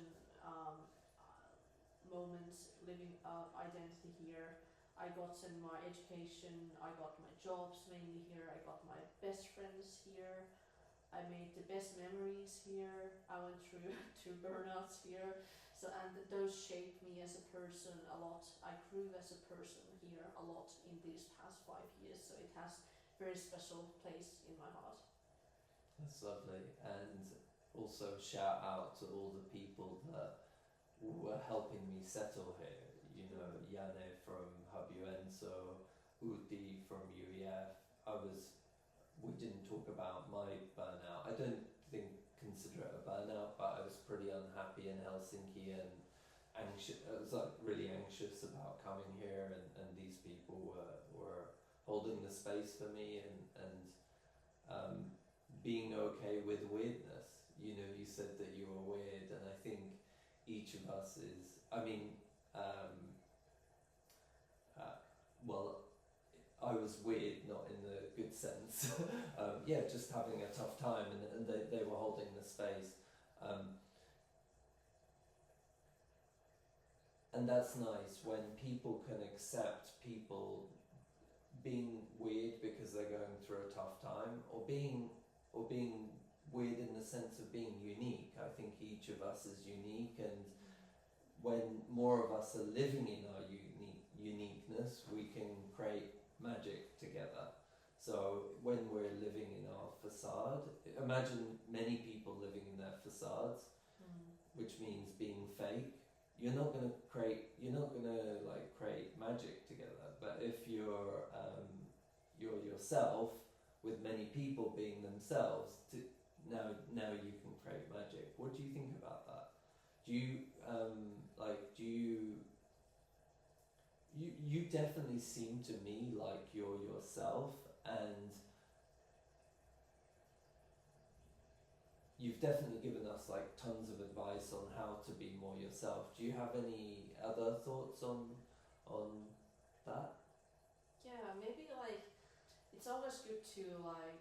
Speaker 2: moments, living identity here. I got in my education, I got my jobs mainly here, I got my best friends here, I made the best memories here, I went through two burnouts here, so and those shaped me as a person a lot. I grew as a person here a lot in these past 5 years, so it has very special place in my heart.
Speaker 1: That's lovely. And also shout out to all the people that were helping me settle here. You know, Janne from Joensuu, Uti from UEF. We didn't talk about my burnout. I don't consider it a burnout, but I was pretty unhappy in Helsinki and anxious. I was like really anxious about coming here, and these people were holding the space for me and being okay with weirdness. You know, you said that you were weird, and I think each of us is. I mean, well, I was weird, not in the good sense. Just having a tough time, and they were holding the space. And that's nice when people can accept people being weird because they're going through a tough time, or being weird in the sense of being unique. I think each of us is unique, and when more of us are living in our uniqueness, we can create magic together. So when we're living in our facade, imagine many people living in their facades, which means being fake. You're not gonna create magic together. But if you're yourself with many people being themselves, now you can create magic. What do you think about that? You definitely seem to me like you're yourself, and you've definitely given us like tons of advice on how to be more yourself. Do you have any other thoughts on that?
Speaker 2: Yeah, maybe like it's always good to like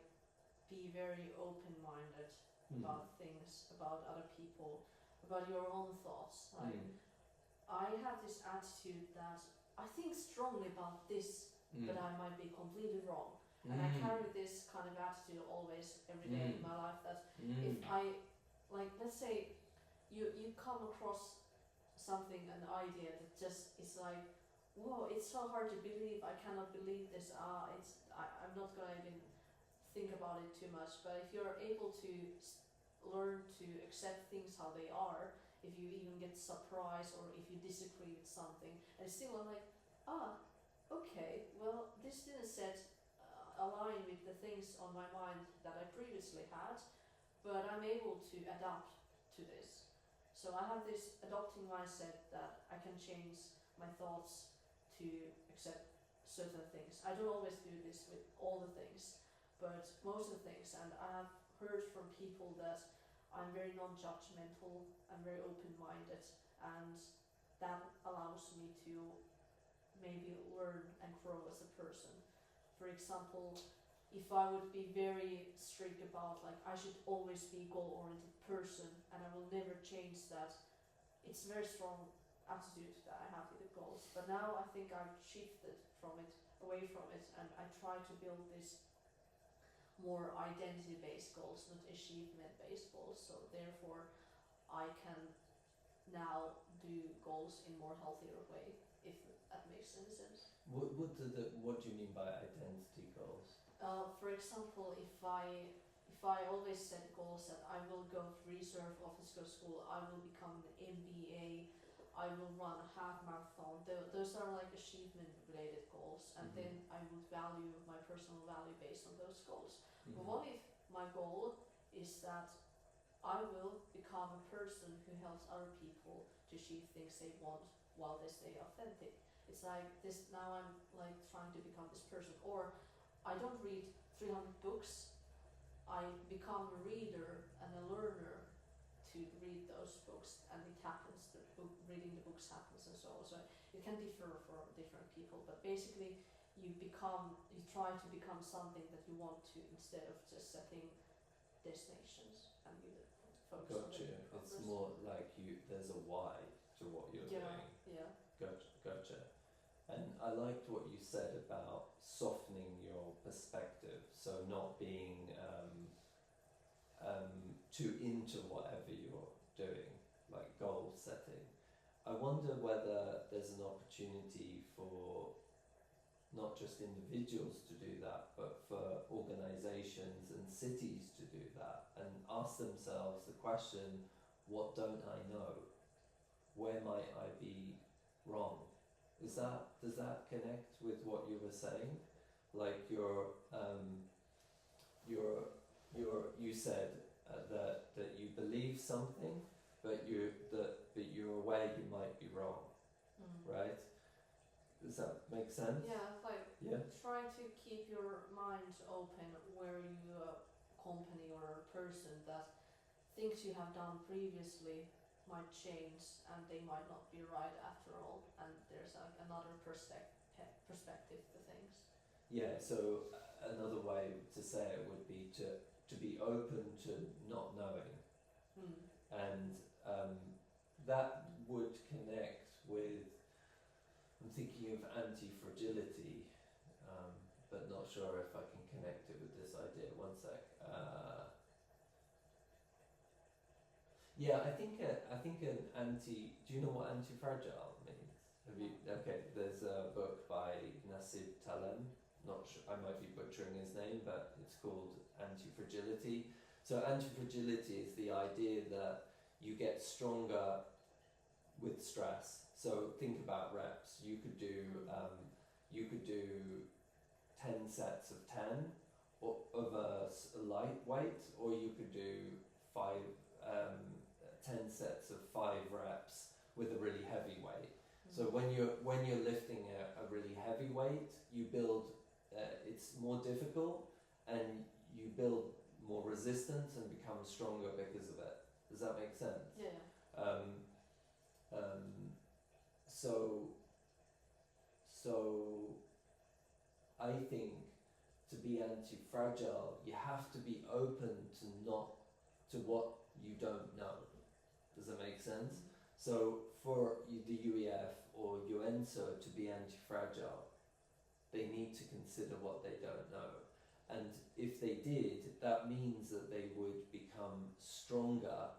Speaker 2: be very open-minded about things, about other people, about your own thoughts. Like I have this attitude that I think strongly about this, but I might be completely wrong. And I carry this kind of attitude always, every day in my life, that if I, like, let's say you come across something, an idea that just is like, whoa, it's so hard to believe, I cannot believe this, I'm not gonna even think about it too much. But if you're able to learn to accept things how they are, if you even get surprised or if you disagree with something, and still I'm like, okay, well, this didn't align with the things on my mind that I previously had, but I'm able to adapt to this. So I have this adopting mindset that I can change my thoughts to accept certain things. I don't always do this with all the things, but most of the things. And I have heard from people that I'm very non-judgmental, I'm very open-minded, and that allows me to maybe learn and grow as a person. For example, if I would be very strict about like I should always be a goal-oriented person and I will never change that, it's very strong attitude that I have with the goals. But now I think I've shifted away from it, and I try to build this more identity-based goals, not achievement-based goals. So therefore, I can now do goals in more healthier way, if that makes any sense.
Speaker 1: What do you mean by identity goals?
Speaker 2: For example, if I always set goals that I will go to reserve officer school, I will become an MBA, I will run a half marathon. Those are like achievement related goals, and then I would value my personal value based on those goals. But what if my goal is that I will become a person who helps other people to achieve things they want while they stay authentic? It's like this, now I'm like trying to become this person. Or I don't read 300 books, I become a reader and a learner to read those books, and it happens, reading the books happens and so on. So it can differ for different people, but basically you try to become something that you want to, instead of just setting destinations, and you focus on
Speaker 1: Gotcha.
Speaker 2: the progress.
Speaker 1: It's more like there's a why to what you're doing.
Speaker 2: Yeah.
Speaker 1: Gotcha. And I liked what you said about softening your perspective, so not being too into whatever you're doing, like goal setting. I wonder whether there's an opportunity for not just individuals to do that, but for organizations and cities to do that, and ask themselves the question, what don't I know? Where might I be wrong? Does that connect with what you were saying? Like you said that you believe something, but you're aware you might be wrong, right? Does that make sense?
Speaker 2: Yeah, try to keep your mind open where you, a company or a person, that things you have done previously might change and they might not be right after all, and there's like another perspective to things.
Speaker 1: Yeah, so another way to say it would be to be open to not knowing. And that would connect with, I'm thinking of anti-fragility, but not sure if I can connect it with this idea. One sec. Yeah, I think an anti. Do you know what anti-fragile means? Have you? Okay, there's a book by Nasib Taleb. Not sure, I might be butchering his name, but it's called Anti-Fragility. So anti-fragility is the idea that you get stronger with stress. So think about reps. You could do 10 sets of 10 of a light weight, or you could do 10 sets of 5 reps with a really heavy weight. So when you're lifting a really heavy weight, you build. It's more difficult, and you build more resistance and become stronger because of it. Does that make sense?
Speaker 2: Yeah.
Speaker 1: So I think to be anti-fragile, you have to be open to what you don't know. Does that make sense? So for the UEF or Joensuu to be anti-fragile, they need to consider what they don't know. And if they did, that means that they would become stronger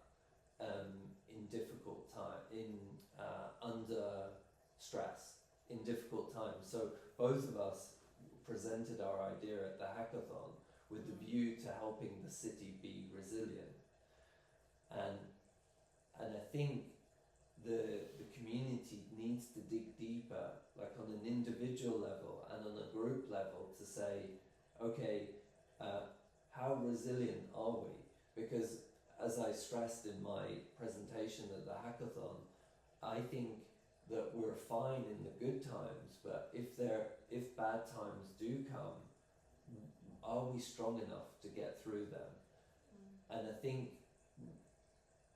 Speaker 1: in difficult time, under stress, in difficult times. So both of us presented our idea at the hackathon with the view to helping the city be resilient. And I think the community needs to dig deeper, like on an individual level and on a group level, to say, okay, how resilient are we? Because as I stressed in my presentation at the hackathon, I think that we're fine in the good times, but if bad times do come, are we strong enough to get through them? And I think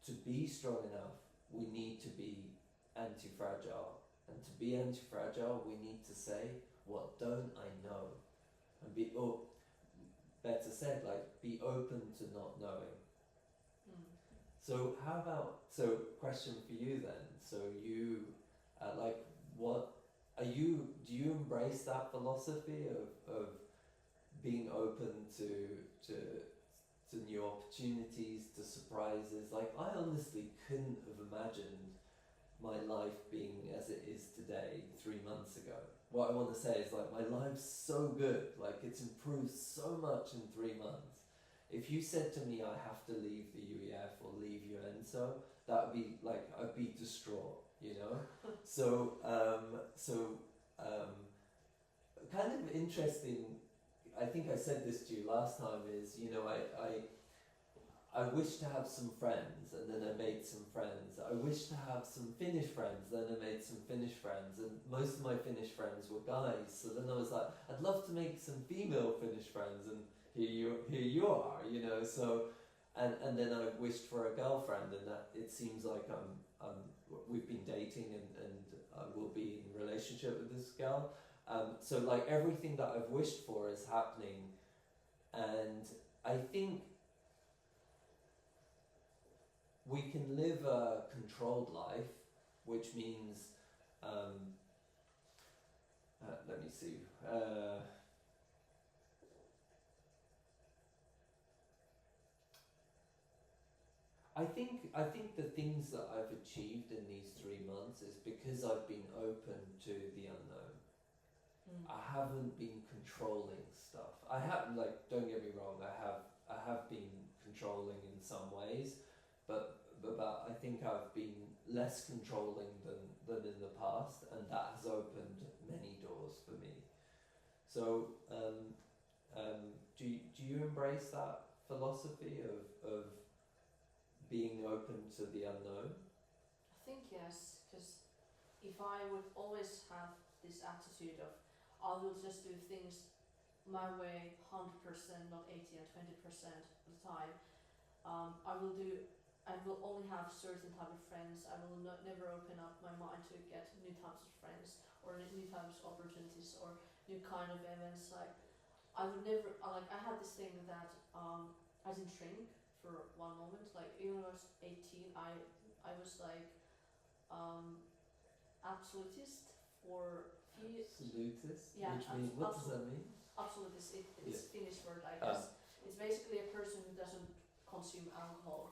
Speaker 1: to be strong enough, we need to be anti-fragile. And to be anti-fragile, we need to say, what don't I know? And better said, like, be open to not knowing. So question for you then. So like what are you? Do you embrace that philosophy of being open to new opportunities, to surprises? Like I honestly couldn't have imagined my life being as it is today 3 months ago. What I want to say is like my life's so good, like it's improved so much in 3 months. If you said to me I have to leave the UEF or leave Joensuu, that would be like I'd be distraught, you know. So kind of interesting. I think I said this to you last time. Is you know I wish to have some friends, and then I made some friends. I wish to have some Finnish friends, then I made some Finnish friends, and most of my Finnish friends were guys. So then I was like, I'd love to make some female Finnish friends, and here you are, you know. So, and then I wished for a girlfriend, and that it seems like we've been dating, and I will be in a relationship with this girl. So like everything that I've wished for is happening, and I think we can live a controlled life, which means, let me see, I think the things that I've achieved in these 3 months is because I've been open to the unknown. I haven't been controlling stuff. I haven't, like, don't get me wrong, I have been controlling in some ways, but I think I've been less controlling than in the past, and that has opened many doors for me. So do you embrace that philosophy of being open to the unknown?
Speaker 2: I think yes, because if I would always have this attitude of I will just do things my way 100%, not 80 and 20% of the time, I will only have certain type of friends. I will never open up my mind to get new types of friends or new types of opportunities or new kind of events. Like I would never I had this thing that I didn't drink for one moment. Like even when I was 18, I was like absolutist for
Speaker 1: Absolutist?
Speaker 2: yeah.
Speaker 1: Which means, what does that mean?
Speaker 2: Absolutist. It's Finnish word, I guess. It's basically a person who doesn't consume alcohol.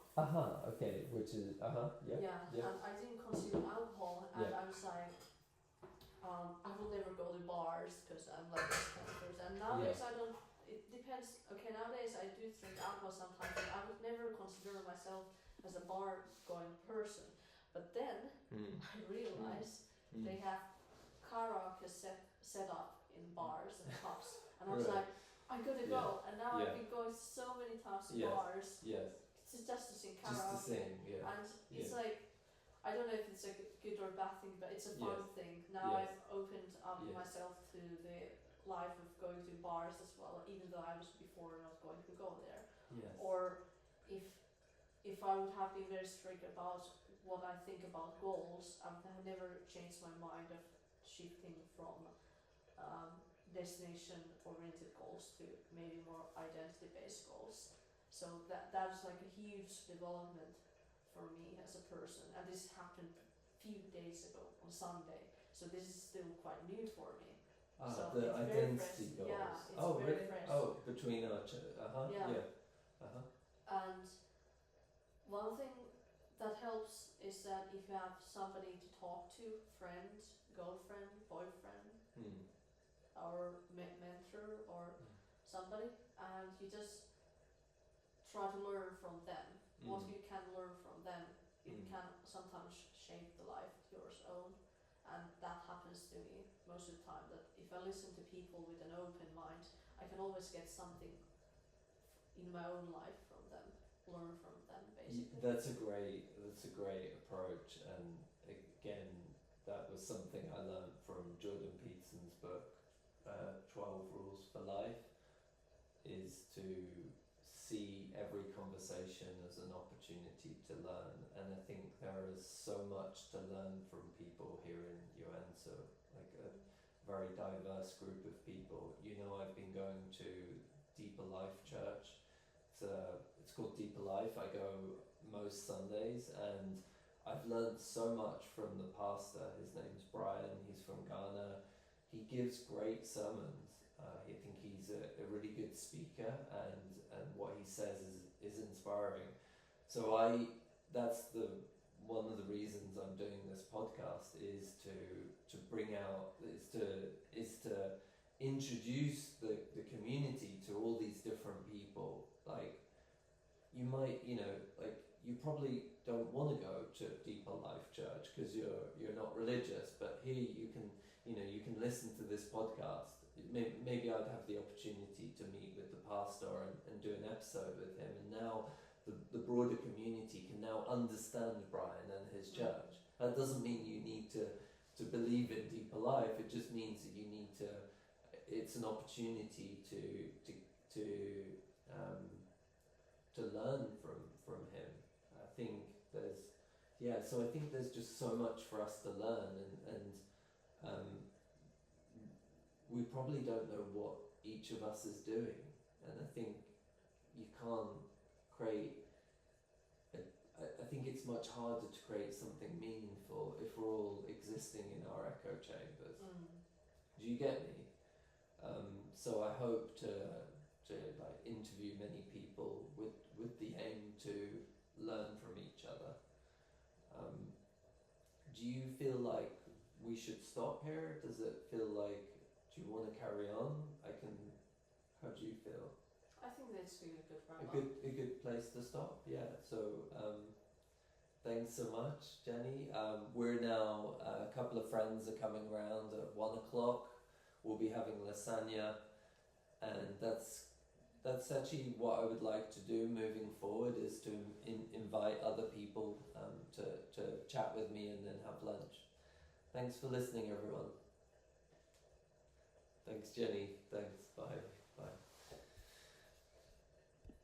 Speaker 1: Okay, which is yeah.
Speaker 2: And I didn't consume alcohol, and I was like, I will never go to bars because I'm like this kind of person. And nowadays I don't. It depends. Okay, nowadays I do drink alcohol sometimes, but I would never consider myself as a bar going person. But then I realized they have karaoke set up in bars and pubs, and I was like, I gotta go. And now I've been going so many times to bars.
Speaker 1: Yes.
Speaker 2: Just to sing karaoke.
Speaker 1: Just to sing, yeah.
Speaker 2: And it's like, I don't know if it's a good or bad thing, but it's a fun thing. Now I've opened up myself to the life of going to bars as well, even though I was before not going to go there.
Speaker 1: Yes.
Speaker 2: Or if I would have been very strict about what I think about goals, I have never changed my mind of shifting from destination-oriented goals to maybe more identity-based goals. So that was like a huge development for me as a person, and this happened a few days ago on Sunday. So this is still quite new for me. So
Speaker 1: the identity goals.
Speaker 2: Yeah, it's
Speaker 1: very
Speaker 2: really?
Speaker 1: fresh.
Speaker 2: Oh,
Speaker 1: between our
Speaker 2: And one thing that helps is that if you have somebody to talk to, friend, girlfriend, boyfriend, or mentor, or somebody, and you just try to learn from them. What you can learn from them, it can sometimes shape the life yours own, and that happens to me most of the time. That if I listen to people with an open mind, I can always get something in my own life from them, learn from them, basically.
Speaker 1: That's a great approach, and again, that was something I learned from Jordan Peterson's book, 12 Rules for Life, is to see every conversation as an opportunity to learn. And I think there is so much to learn from people here in Joensuu, like a very diverse group of people. You know, I've been going to Deeper Life Church. It's called Deeper Life. I go most Sundays, and I've learned so much from the pastor. His name's Brian. He's from Ghana. He gives great sermons. I think he's a really good speaker, and what he says is inspiring. So that's one of the reasons I'm doing this podcast, is to bring out, is to introduce the community to all these different people. Like, you might, like, you probably don't want to go to Deeper Life Church because you're not religious, but here you can listen to this podcast. Maybe I'd have the opportunity to meet with the pastor and do an episode with him, and now the broader community can now understand Brian and his church. That doesn't mean you need to believe in Deeper Life. It just means that you need to. It's an opportunity to learn from him. I think so I think there's just so much for us to learn, and we probably don't know what each of us is doing, and I think you can't create. I think it's much harder to create something meaningful if we're all existing in our echo chambers. Do you get me? So I hope to like interview many people with the aim to learn from each other. Do you feel like we should stop here? Does it feel like, do you want to carry on? How do you feel?
Speaker 2: I think that's really good wrap up.
Speaker 1: A good place to stop, yeah. So thanks so much, Jenni. We're now, a couple of friends are coming around at 1:00. We'll be having lasagna, and that's actually what I would like to do moving forward, is to invite other people to chat with me and then have lunch. Thanks for listening, everyone. Thanks, Jenni. Thanks. Bye.